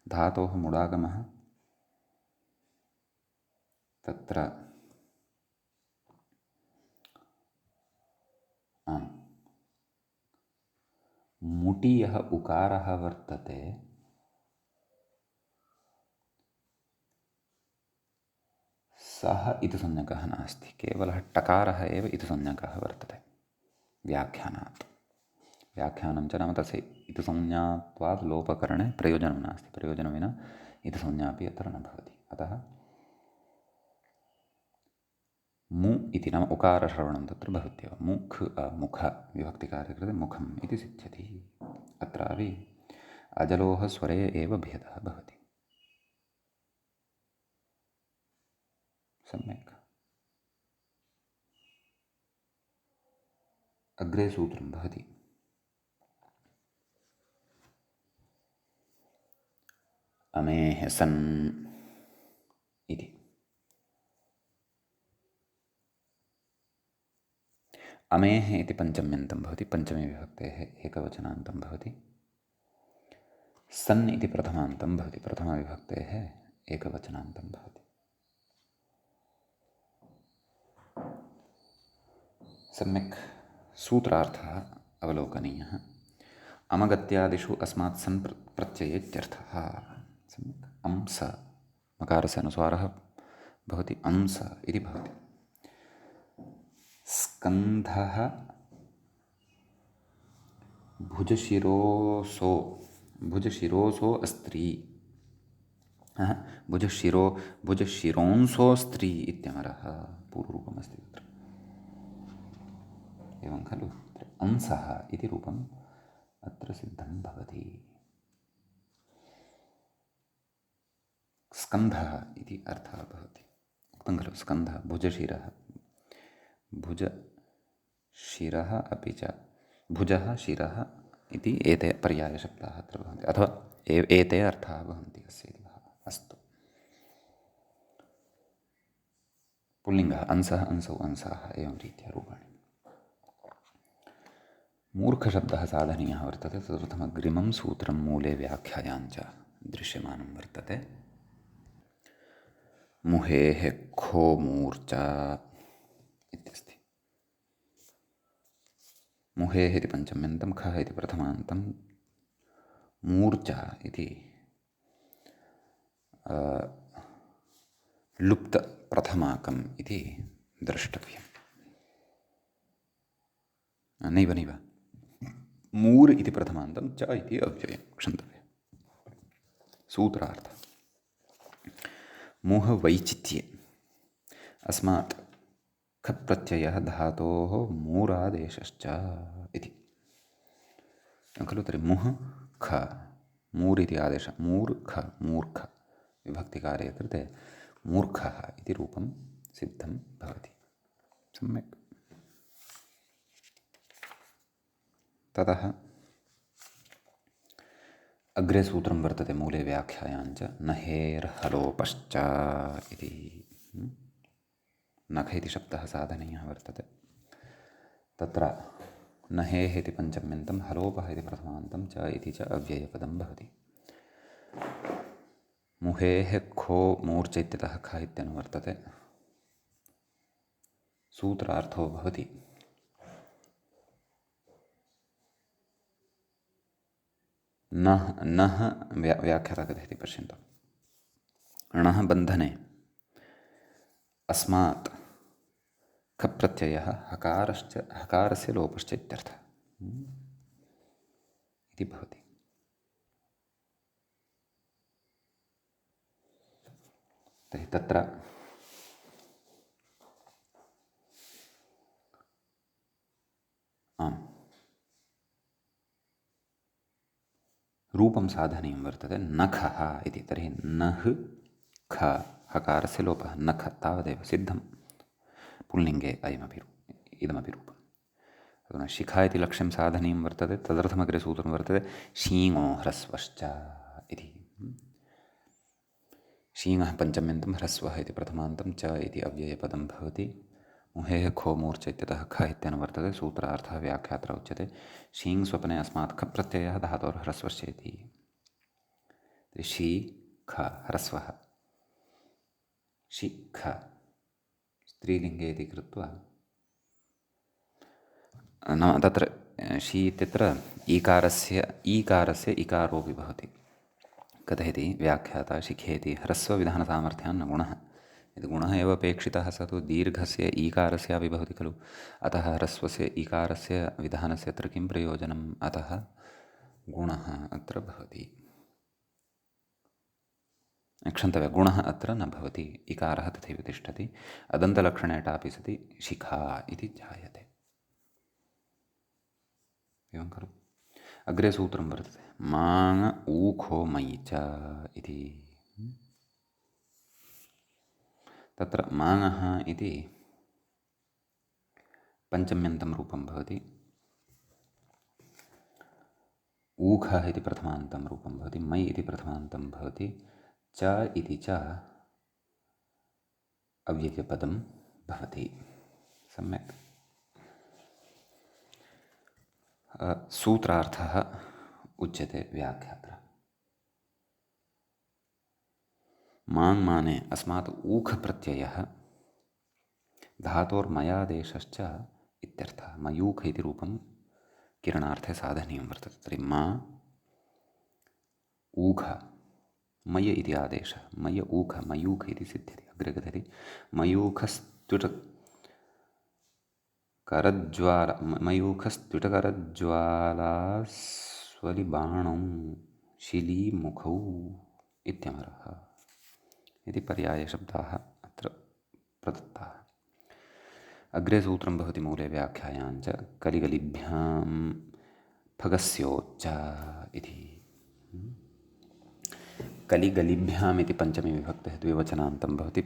धातोः मुडागमः। तत्र मुटि यः उकारः वर्तते सः इतुसंज्ञकः नास्ति, केवलः टकारः एव इतुसंज्ञकः वर्तते व्याख्यानात्। व्याख्यानं च नाम तस्य इतुसंज्ञात्वात् लोपकरणे प्रयोजनं नास्ति। प्रयोजनं विना इतुसंज्ञापि अत्र न भवति। अतः मु इति नाम उकारश्रवणं तत्र भवत्येव। मुख मुख विभक्तिकार्ये कृते मुखम् इति सिद्ध्यति। अत्रापि अजलोः स्वरे एव भेदः भवति। सम्यक्। अग्रे सूत्रं भवति। अमेः सन् इति। अमेः इति पञ्चम्यन्तं भवति। पञ्चमे विभक्तेः एकवचनान्तं भवति। सन् इति प्रथमान्तं भवति। प्रथमाविभक्तेः एकवचनान्तं भवति। सम्यक् सूत्रार्थः अवलोकनीयः। अमगत्यादिषु अस्मात् सन् प्रत्ययेत्यर्थः। सम्यक्। अंस मकारस्य अनुस्वारः भवति अंस इति भवति। स्कन्धः भुजशिरोसो अस्त्री। भुजशिरोंसोऽस्त्री इत्यमरः पूर्वरूपमस्ति तत्र। एवं खलु अंसः इति रूपम् अत्र सिद्धं भवति। स्कन्धः इति अर्थः भवति। उक्तं खलु स्कन्धः भुजशिरः अपि च भुजः शिरः इति एते पर्यायशब्दाः अत्र भवन्ति, अथवा एते अर्थाः भवन्ति अस्य इति भावः। अस्तु। पुल्लिङ्गः अंसः अंसौ अंसाः एवं रीत्या रूपाणि। मूर्खशब्दः साधनीयः वर्तते। तदर्थमग्रिमं सूत्रं मूले व्याख्यायाञ्च दृश्यमानं वर्तते। मुहेः खो मूर्चा इत्यस्ति। मुहेः इति पञ्चम्यन्तं, खः इति प्रथमान्तं, मूर्चा इति लुप्तप्रथमाकम् इति द्रष्टव्यम्। नैव मूर् इति प्रथमान्तं, च इति अव्ययं क्षन्तव्यं। सूत्रार्थः। मुह वैचित्ये अस्मात् खप् प्रत्ययः धातोः मूरादेशश्च इति। खलु तर्हि मुह ख मूर् इति आदेशः। मूर्ख मूर्ख विभक्तिकार्ये कृते मूर्खः इति रूपं सिद्धं भवति। सम्यक्। ततः अग्रे सूत्रं वर्तते मूले व्याख्यायाञ्च नहेर्हलोपश्च इति। नख इति शब्दः साधनीयः वर्तते। तत्र नहेः इति पञ्चम्यन्तं, हलोपः इति प्रथमान्तं, च इति च अव्ययपदं भवति। मुहेः खो मूर्च इत्यतः ख इत्यनुवर्तते। सूत्रार्थो भवति नः नः व्याख्याता कथयति पश्यन्तु। णः बन्धने अस्मात् खप् प्रत्ययः हकारस्य लोपश्च इत्यर्थः इति भवति। तर्हि तत्र आम् रूपं साधनीयं वर्तते नखः इति। तर्हि नः ख हकारस्य लोपः नख तावदेव सिद्धं पुल्लिङ्गे इदमपि रूपम्। अधुना शिखा इति लक्ष्यं साधनीयं वर्तते, तदर्थमग्रे सूत्रं वर्तते शीङो ह्रस्वश्च इति। शीङः पञ्चम्यन्तं ह्रस्वः इति प्रथमान्तं च इति अव्ययपदं भवति। मुहेः खो मूर्छ इत्यतः ख इत्यनुवर्तते। सूत्रार्थः व्याख्यात्र उच्यते शीङ् स्वप्ने अस्मात् ख प्रत्ययः धातोर्ह्रस्वश्च इति। शी ख ह्रस्वः शिख स्त्रीलिङ्गे इति कृत्वा नाम तत्र शी इत्यत्र ईकारस्य इकारोऽपि भवति। कथयति व्याख्याता शिखेति ह्रस्वविधानसामर्थ्यान्न गुणः। यदि गुणः एव अपेक्षितः स तु दीर्घस्य ईकारस्यापि भवति खलु। अतः ह्रस्वस्य ईकारस्य विधानस्य अत्र किं प्रयोजनम्? अतः गुणः अत्र भवति। क्षन्तव्यः, गुणः अत्र न भवति, इकारः तथैव तिष्ठति। अदन्तलक्षणे टापि सति शिखा इति जायते। एवं खलु। अग्रे सूत्रं वर्तते माङ ऊखो मयि च इति। तत्र माङः इति पञ्चम्यन्तं रूपं भवति, ऊखः इति प्रथमान्तं रूपं भवति, मयि इति प्रथमान्तं भवति, च इति च अव्ययपदं भवति। सम्यक्। सूत्रार्थः उच्यते व्याख्यात्र। माङ् माने अस्मात् ऊख प्रत्ययः धातोर्मयादेशश्च इत्यर्थः। मयूख इति रूपं किरणार्थे साधनीयं वर्तते। तर्हि मा ऊख मय इति आदेशः, मय ऊख मयूख इति सिद्ध्यति। अग्रे कथयति मयूखस्त्युटकरज्वालास्वलिबाणौ शिलीमुखौ इत्यमरः इति पर्यायशब्दाः अत्र प्रदत्ताः। अग्रे सूत्रं भवति मूले व्याख्यायाञ्च कलिगलिभ्यां फगस्योच्च इति। कलिगलिभ्याम् इति पञ्चमी विभक्तिः द्विवचनान्तं भवति।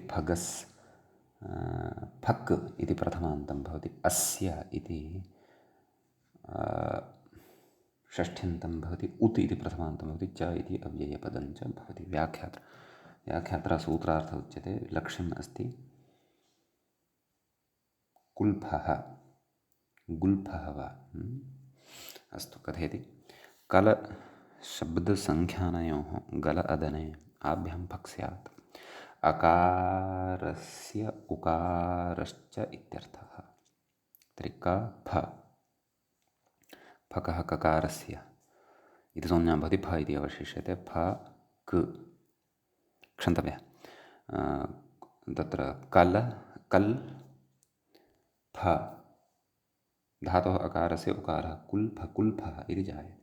फक् इति प्रथमान्तं भवति। अस्य इति षष्ठ्यन्तं भवति। उत् इति प्रथमान्तं भवति। च इति अव्ययपदं च भवति। व्याख्यात्र सूत्रार्थः उच्यते लक्ष्यम् अस्ति कुल्फः गुल्फः वा। अस्तु, कथयति कल शब्दसङ्ख्यानयोः गल अदने आभ्यां फक् स्यात् अकारस्य उकारश्च इत्यर्थः। तर्हि क फ फकः ककारस्य इति संज्ञा भवति, फ इति अवशिष्यते। फ क क्षन्तव्यः, तत्र कल् फ धातोः अकारस्य उकारः कुल्फः इति जायते।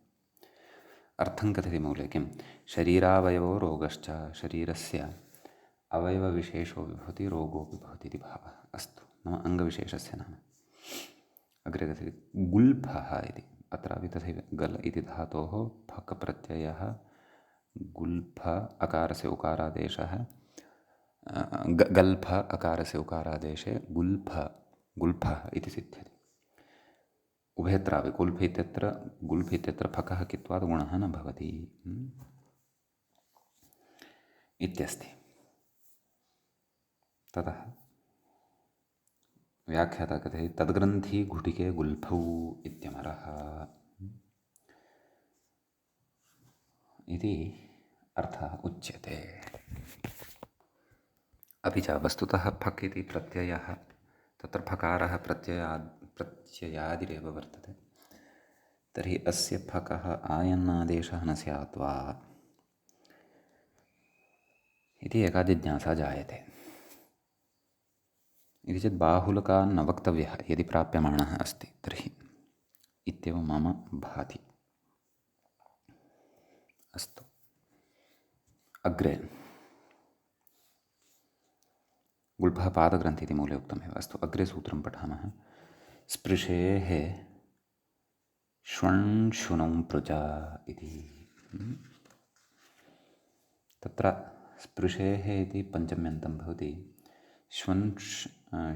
अर्थं कथयति मूले किं? शरीरावयवो रोगश्च, शरीरस्य अवयवविशेषोऽपि भवति, रोगोऽपि भवति इति भावः। अस्तु, नाम अङ्गविशेषस्य नाम। अग्रे कथयति गुल्फः इति। अत्रापि तथैव गल् इति धातोः फक् प्रत्ययः गुल्फ अकारस्य उकारादेशः, गल्फ अकारस्य उकारादेशे गुल्फः इति सिद्ध्यति। उभयत्रापि गुल्फ इत्यत्र फकः कित्वात् गुणः न भवति इत्यस्ति। ततः व्याख्याता कथयति तद्ग्रन्थी घुटिके गुल्फौ इत्यमरः इति अर्थः उच्यते। अपि च वस्तुतः फक् इति प्रत्ययः तत्र फकारः प्रत्ययादिरेव वर्तते। तर्हि अस्य फकः आयन्नादेशः न स्यात् वा इति एका जिज्ञासा जायते। इति चेत् बाहुलकान् न वक्तव्यः यदि प्राप्यमाणः अस्ति तर्हि इत्येव मम भाति। अस्तु, अग्रे गुल्फः पादग्रन्थि इति मूले उक्तमेव। अस्तु, अग्रे सूत्रं पठामः। स्पृशेः श्वण्शुनौ पृजा इति। तत्र स्पृशेः इति पञ्चम्यन्तं भवति,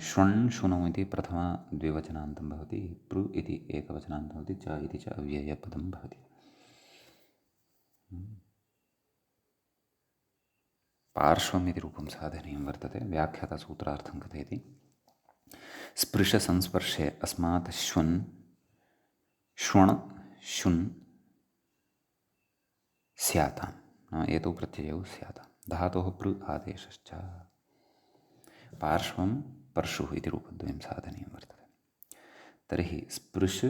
श्वण्शुनौ इति प्रथमद्विवचनान्तं भवति, पृ इति एकवचनान्तं भवति, च इति च अव्ययपदं भवति। पार्श्वम् इति रूपं साधनीयं वर्तते। व्याख्याता सूत्रार्थं कथयति, स्पृशसंस्पर्शे अस्मात् श्वन् श्वण् शुन् स्यातां, एतौ प्रत्ययौ स्यातां। धातोः पृ आदेशश्च। पार्श्वं पर्शुः इति रूपद्वयं साधनीयं वर्तते। तर्हि स्पृश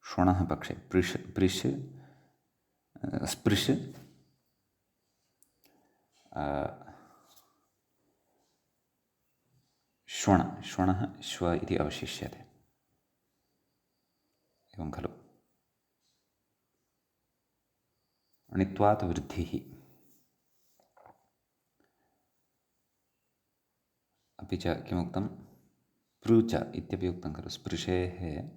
श्वणः पक्षे पृश स्पृश श्वणः श्व इति अवशिष्यते, एवं खलु। णित्वात् वृद्धिः। अपि च किमुक्तं, पृच इत्यपि उक्तं खलु। स्पृशेः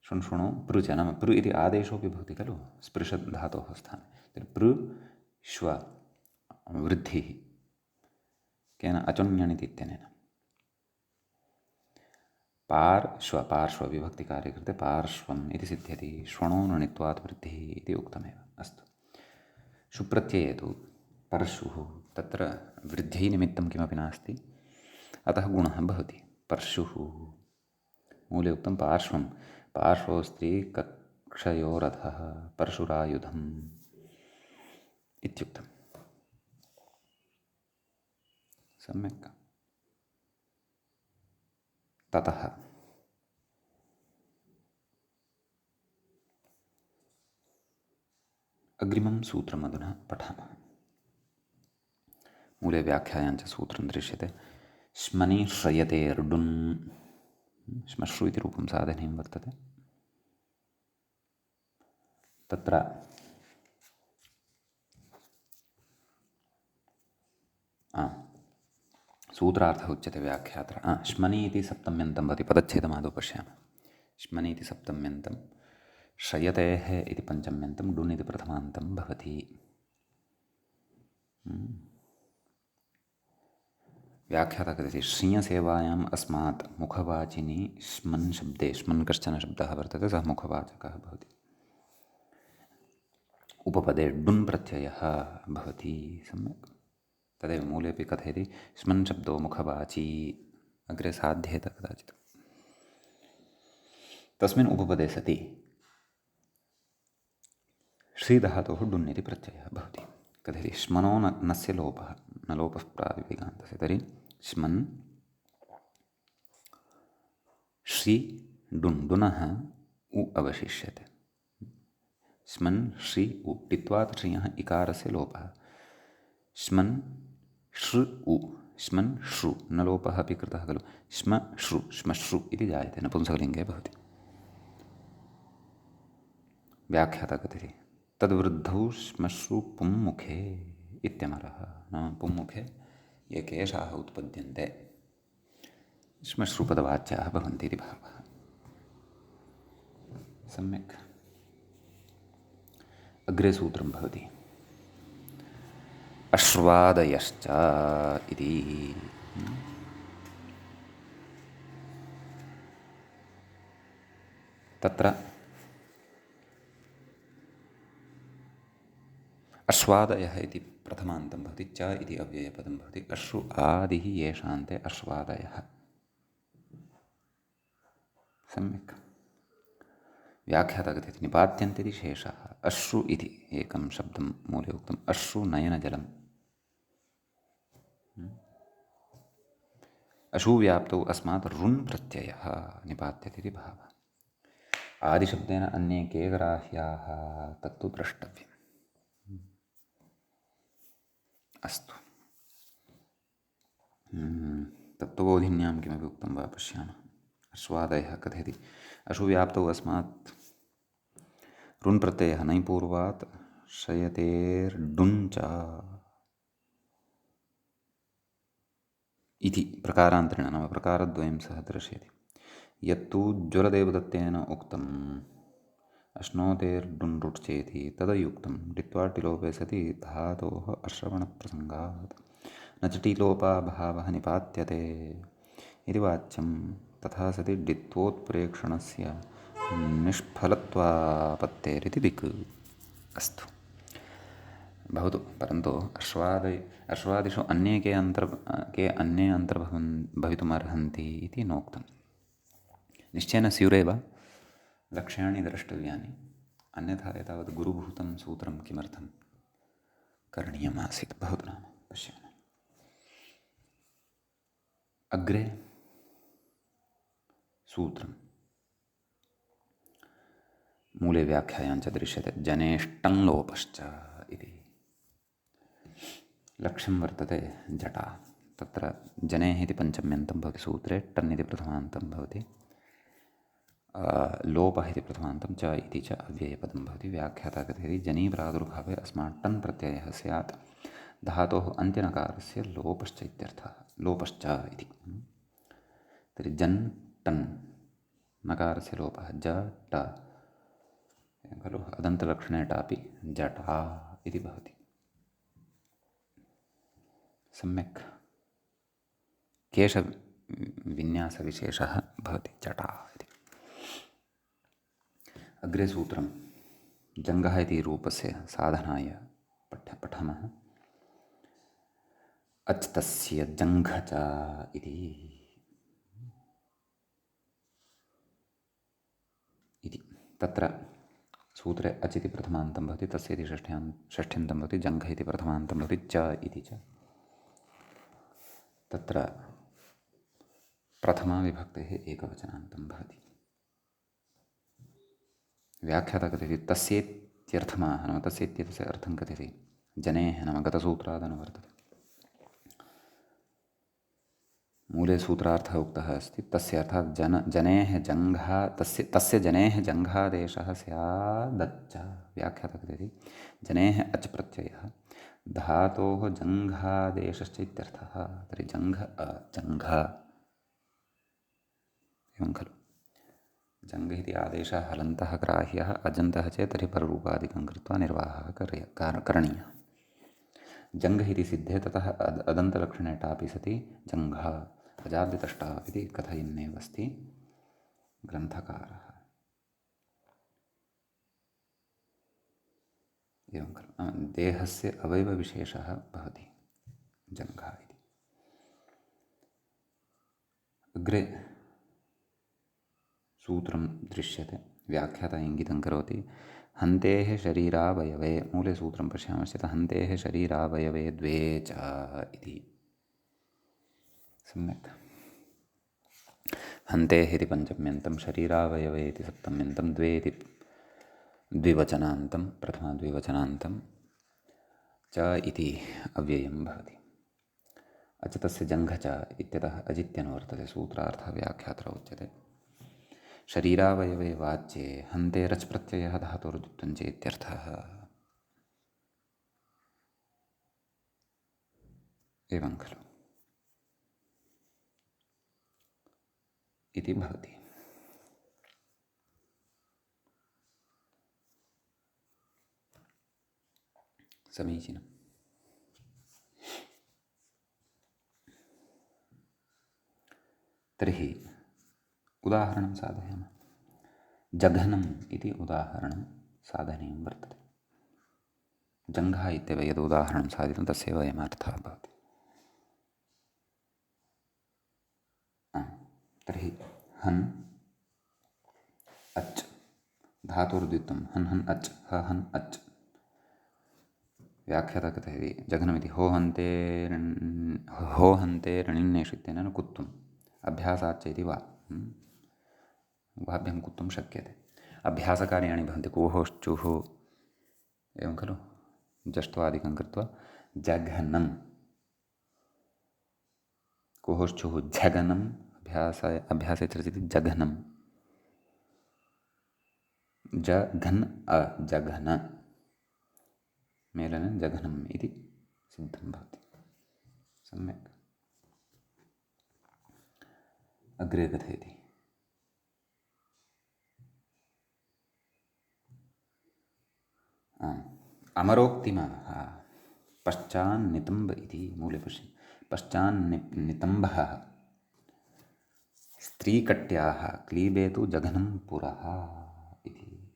श्वण्शुणो पृच, नाम पृ इति आदेशोऽपि भवति खलु स्पृशधातोः स्थाने। तर्हि पृ श्व वृद्धिः केन, अचोन्यणिति इत्यनेन। पार्श्व विभक्तिकार्ये कृते पार्श्वम् इति सिद्ध्यति। श्वणो णित्वात् वृद्धिः इति उक्तमेव। अस्तु, शुप्रत्यये तु पर्शुः, तत्र वृद्ध्यै निमित्तं किमपि नास्ति, अतः गुणः भवति। पर्शुः मूले उक्तं पार्श्वं, पार्श्वोऽस्ति कक्षयोरधः परशुरायुधम् इत्युक्तं। सम्यक्। ततः अग्रिमं सूत्रम् अधुना पठामः। मूले व्याख्यायाञ्च सूत्रं दृश्यते। श्मनि श्रयते र्डुन्, श्मश्रु इति रूपं साधनीयं वर्तते। तत्र सूत्रार्थः उच्यते व्याख्यात्र। श्मनि इति सप्तम्यन्तं भवति, पदच्छेदमादौ पश्यामः। श्मनि इति सप्तम्यन्तं, श्रयतेः इति पञ्चम्यन्तं, डुन् इति प्रथमान्तं भवति। व्याख्याता कथयति, श्रियसेवायाम् अस्मात् मुखवाचिनि श्मन् शब्दे, श्मन् कश्चन शब्दः वर्तते, सः मुखवाचकः भवति। उपपदे डुन् प्रत्ययः भवति। सम्यक्। तदेव मूलेपि कथयति, श्मन् शब्दो मुखवाची, अग्रे साध्येत कदाचित्। तस्मिन् उपपदे सति श्रीधातोः डुन् इति प्रत्ययः भवति। कथयति, श्मनो नस्य लोपः, न लोपः प्रातिपदिकान्तस्य। तर्हि श्मन् श्री डुन्, डुनः उ अवशिष्यते। श्मन् श्री उ, टित्वात् श्रियः इकारस्य लोपः। श्मन् श्रु उ, श्मन् श्रु, न लोपः अपि कृतः खलु। श्मश्रु इति जायते, नपुंसकलिङ्गे भवति। व्याख्याता कथयति, तद्वृद्धौ श्मश्रु पुंमुखे इत्यमरः, नाम पुंमुखे ये केशाः उत्पद्यन्ते श्मश्रुपदवाच्याः भवन्ति इति भावः। सम्यक्। अग्रे सूत्रं भवति, अश्वादयश्च इति। तत्र अश्वादयः इति प्रथमान्तं भवति, च इति अव्ययपदं भवति। अश्रु आदिः येषान्ते अश्वादयः। सम्यक्। व्याख्याता कथयति निपात्यन्ते शेषः अश्रु इति एकं शब्दं मूले उक्तम् अश्रु नयनजलम् अशुव्याप्तौ अस्मात् ऋन् प्रत्ययः निपात्यते इति भावः आदिशब्देन अन्ये के ग्राह्याः तत्तु द्रष्टव्यम् अस्तु तत्त्वबोधिन्यां किमपि उक्तं वा पश्यामः अश्वादयः कथयति अशुव्याप्तौ अस्मात् ऋन् प्रत्ययः नैपूर्वात् शयतेर्डुञ्च इति प्रकारान्तरेण नाम प्रकारद्वयं सः दर्शयति यत्तु ज्वरदेवदत्तेन उक्तम् अश्नोतेर्डुन् रुट् चेति तदयुक्तं डित्वाटिलोपे सति धातोः अश्रवणप्रसङ्गात् न च टिलोपाभावः निपात्यते इति वाच्यं तथा सति डित्वोत्प्रेक्षणस्य निष्फलत्वापत्तेरिति दिक् अस्तु भवतु परन्तु अश्वादिषु अन्ये के अन्ये भवितुमर्हन्ति इति नोक्तं निश्चयेन स्युरेव लक्ष्याणि द्रष्टव्यानि अन्यथा एतावत् गुरुभूतं सूत्रं किमर्थं करणीयमासीत् भवतु नाम पश्यामः अग्रे सूत्रं मूले व्याख्यायां च दृश्यते जनेष्टं लोपश्च इति लक्ष्यं वर्तते जटा तत्र जनेः इति पञ्चम्यन्तं भवति सूत्रे टन् इति प्रथमान्तं भवति लोपः इति प्रथमान्तं च इति च अव्ययपदं भवति व्याख्याता कथयति जनी प्रादुर्भावे अस्मात् टन् प्रत्ययः स्यात् धातोः अन्त्यनकारस्य लोपश्च इत्यर्थः लोपश्च इति तर्हि जन् टन् नकारस्य लोपः ज ट खलु अदन्तलक्षणे टापि जटा इति भवति सम्यक् केशविन्यासविशेषः भवति जटा इति अग्रे सूत्रं जङ्घः इति रूपस्य साधनाय पठामः अच् तस्य जङ्घ च इति तत्र सूत्रे अच् इति प्रथमान्तं भवति तस्य इति षष्ठ्यन्तं भवति जङ्घ इति प्रथमान्तं भवति च इति च तत्र प्रथमाविभक्तेः एकवचनान्तं भवति व्याख्याता कथयति तस्येत्यर्थमाह नाम तस्येत्यस्य अर्थं कथयति जनेः नाम गतसूत्रादनुवर्तते मूले सूत्रार्थः उक्तः अस्ति तस्य अर्थात् जनेः जङ्घा तस्य जनेः जङ्घादेशः स्यादच्च व्याख्याता कथयति जनेः अच् प्रत्ययः धातोः जङ्घादेशश्च इत्यर्थः तर्हि जङ्घ एवं खलु जङ्घ इति आदेशः हलन्तः ग्राह्यः अजन्तः चेत् तर्हि पररूपादिकं कृत्वा निर्वाहः करणीयः जङ्घ इति सिद्धे ततः अदन्तलक्षणे टापि सति जङ्घ अजाद्यतष्टा इति कथयन्नेव अस्ति ग्रन्थकारः एवं खलु देहस्य अवयवविशेषः भवति जङ्घ इति अग्रे सूत्रं दृश्यते व्याख्याता इङ्गितं करोति हन्तेः शरीरावयवे मूले सूत्रं पश्यामश्चेत् हन्तेः शरीरावयवे द्वे च इति सम्यक् हन्तेः इति पञ्चम्यन्तं शरीरावयवे इति सप्तम्यन्तं द्वे इति द्विवचनान्तं प्रथमाद्विवचनान्तं च इति अव्ययं भवति अच तस्य जङ्घ च इत्यतः अजित्यनुवर्तते सूत्रार्थः व्याख्यात्र उच्यते शरीरावयवे वाच्ये हन्ते रच् प्रत्ययः धातोर्जुत्वं चेत्यर्थः एवं खलु इति भवति समीचीनं तर्हि उदाहरणं साधयामः जघनम् इति उदाहरणं साधनीयं वर्तते जङ्घः इत्येव यद् उदाहरणं साधितं तस्यैव अयमर्थः भवति तर्हि हन् अच् धातुर्द्वित्वं हन् हन् अच् ह हन् अच् व्याख्याता कथयति जघनमिति हो हन्ते रणिन्नेषु इत्यनेन कुत्वम् अभ्यासाच्च इति वा उभाभ्यां कुत्वं शक्यते। अभ्यासकार्याणि भवन्ति कुहोश्चुः एवं खलु जष्ट्वादिकं कृत्वा जघनं कुहोश्चुः झगनम् अभ्यासे चर्चिते जघनं जघन् जघन मेलनं जघनम् इति सिद्धं भवति। सम्यक्। अग्रे कथयति अमरोक्तिमाः पश्चान्नितम्ब इति मूले पश्य पश्चान्नितम्बः स्त्रीकट्याः क्लीबे तु जघनं पुरः इति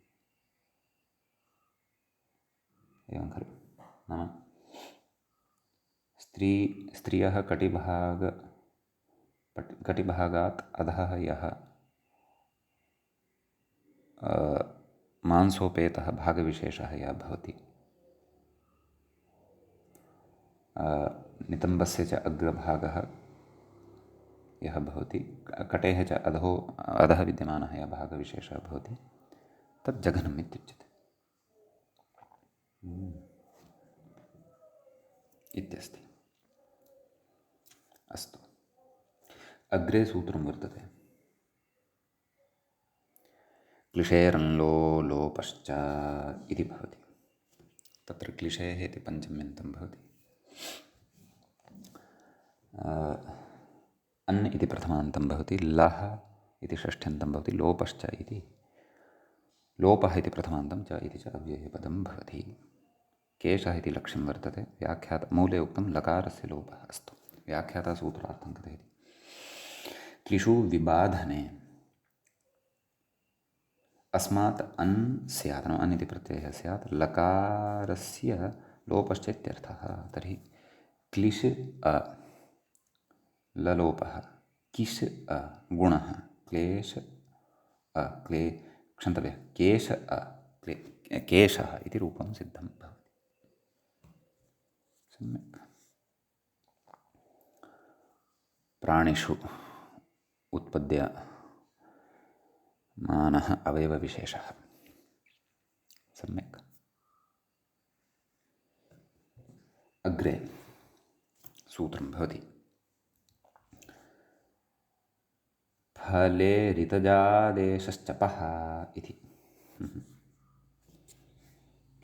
एवं खलु नाम स्त्रियः कटिभागात् अधः यः मांसोपेतः भागविशेषः यः भवति नितम्बस्य च अग्रभागः यः भवति कटेः च अधः विद्यमानः यः भागविशेषः भवति तत् जघनम् इत्युच्यते इत्यस्ति। अस्तु अग्रे सूत्रं वर्तते क्लिशेरन्लो लोपश्च इति भवति। तत्र क्लिशेः इति पञ्चम्यन्तं भवति अन् इति प्रथमान्तं भवति लः इति षष्ठ्यन्तं भवति लोपश्च इति लोपः इति प्रथमान्तं च इति च अव्ययपदं भवति। केशः इति लक्ष्यं वर्तते व्याख्यात मूले उक्तं लकारस्य लोपः। अस्तु व्याख्याता सूत्रार्थं कथयति क्लिशु विबाधने अस्मात् अन् स्यात् अन् इति प्रत्ययः स्यात् लकारस्य लोपश्च इत्यर्थः। तर्हि क्लिश् ललोपः किश् गुणः क्लेश क्षन्तव्यः केश केशः इति रूपं सिद्धं भवति। सम्यक्। प्राणिषु उत्पद्यमानः अवयवविशेषः। सम्यक्। अग्रे सूत्रं भवति फले ऋतजादेशश्चपः इति।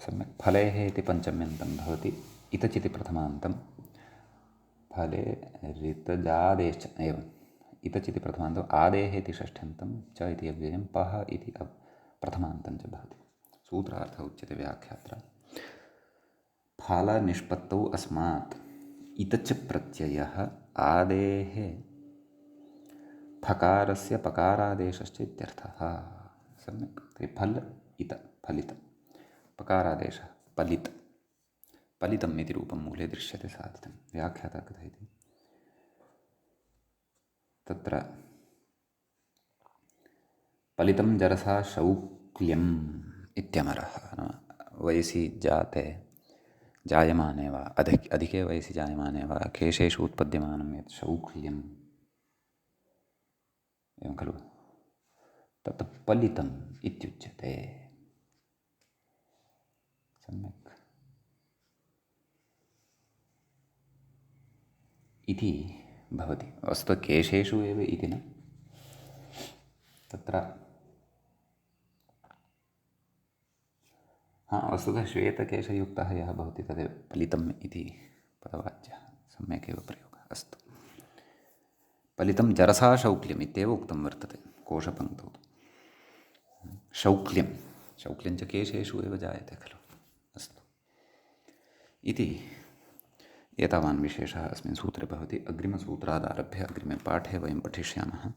सम्यक्। फलेः इति पञ्चम्यन्तं भवति इतचिति प्रथमान्तं फले ऋतजादेश एवम् इतचिति प्रथमान्तम् आदेः इति षष्ठ्यन्तं च इति अव्ययं पः इति प्रथमान्तं च भवति। सूत्रार्थः उच्यते व्याख्यात्र फलनिष्पत्तौ अस्मात् इतच प्रत्ययः आदेः फकारस्य पकारादेशश्च इत्यर्थः। सम्यक्। तर्हि फल इत फलित पकारादेशः पलित पलितम् इति रूपं मूले दृश्यते साधितं। व्याख्याता कथयति तत्र पलितं जरसा शौक्ल्यम् इत्यमरः। वयसि जायमाने वा अधिके वयसि जायमाने वा केशेषु उत्पद्यमानं यत् शौक्ल्यम् एवं खलु तत् पलितम् इत्युच्यते। सम्यक्। इति भवति। वस्तुतः केशेषु एव इति न तत्र वस्तुतः श्वेतकेशयुक्तः यः भवति तदेव पलितम् इति पदवाच्यः। सम्यक् एव प्रयोगः। अस्तु पलितं जरसा शौक्ल्यम् इत्येव उक्तं वर्तते कोशपङ्क्तौ। शौक्ल्यञ्च केशेषु एव जायते खलु। अस्तु इति एतावान् विशेषः अस्मिन् सूत्रे भवति। अग्रिमसूत्रादारभ्य अग्रिमे पाठे वयं पठिष्यामः।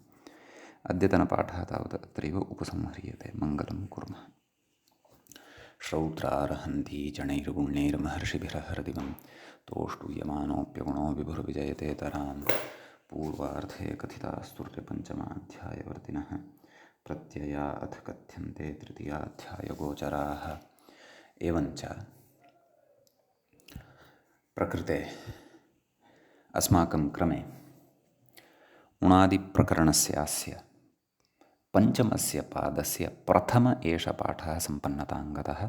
अद्यतनपाठः तावत् अत्रैव उपसंह्रियते। मङ्गलं कुर्मः। श्रौत्रार्हन्ति चणैर्गुण्यैर्महर्षिभिरहृदिवं तोष्टूयमानोऽप्यगुणो विभुर्विजयते तरान् पूर्वार्धे कथितास्तुर्यपञ्चमाध्यायवर्तिनः प्रत्यया अथ कथ्यन्ते तृतीयाध्यायगोचराः। एवञ्च प्रकृते अस्माकं क्रमे उणादिप्रकरणस्यास्य पञ्चमस्य पादस्य प्रथम एष पाठः सम्पन्नतां गतः।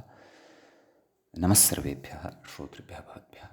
नमः सर्वेभ्यः श्रोतृभ्यः भवद्भ्यः।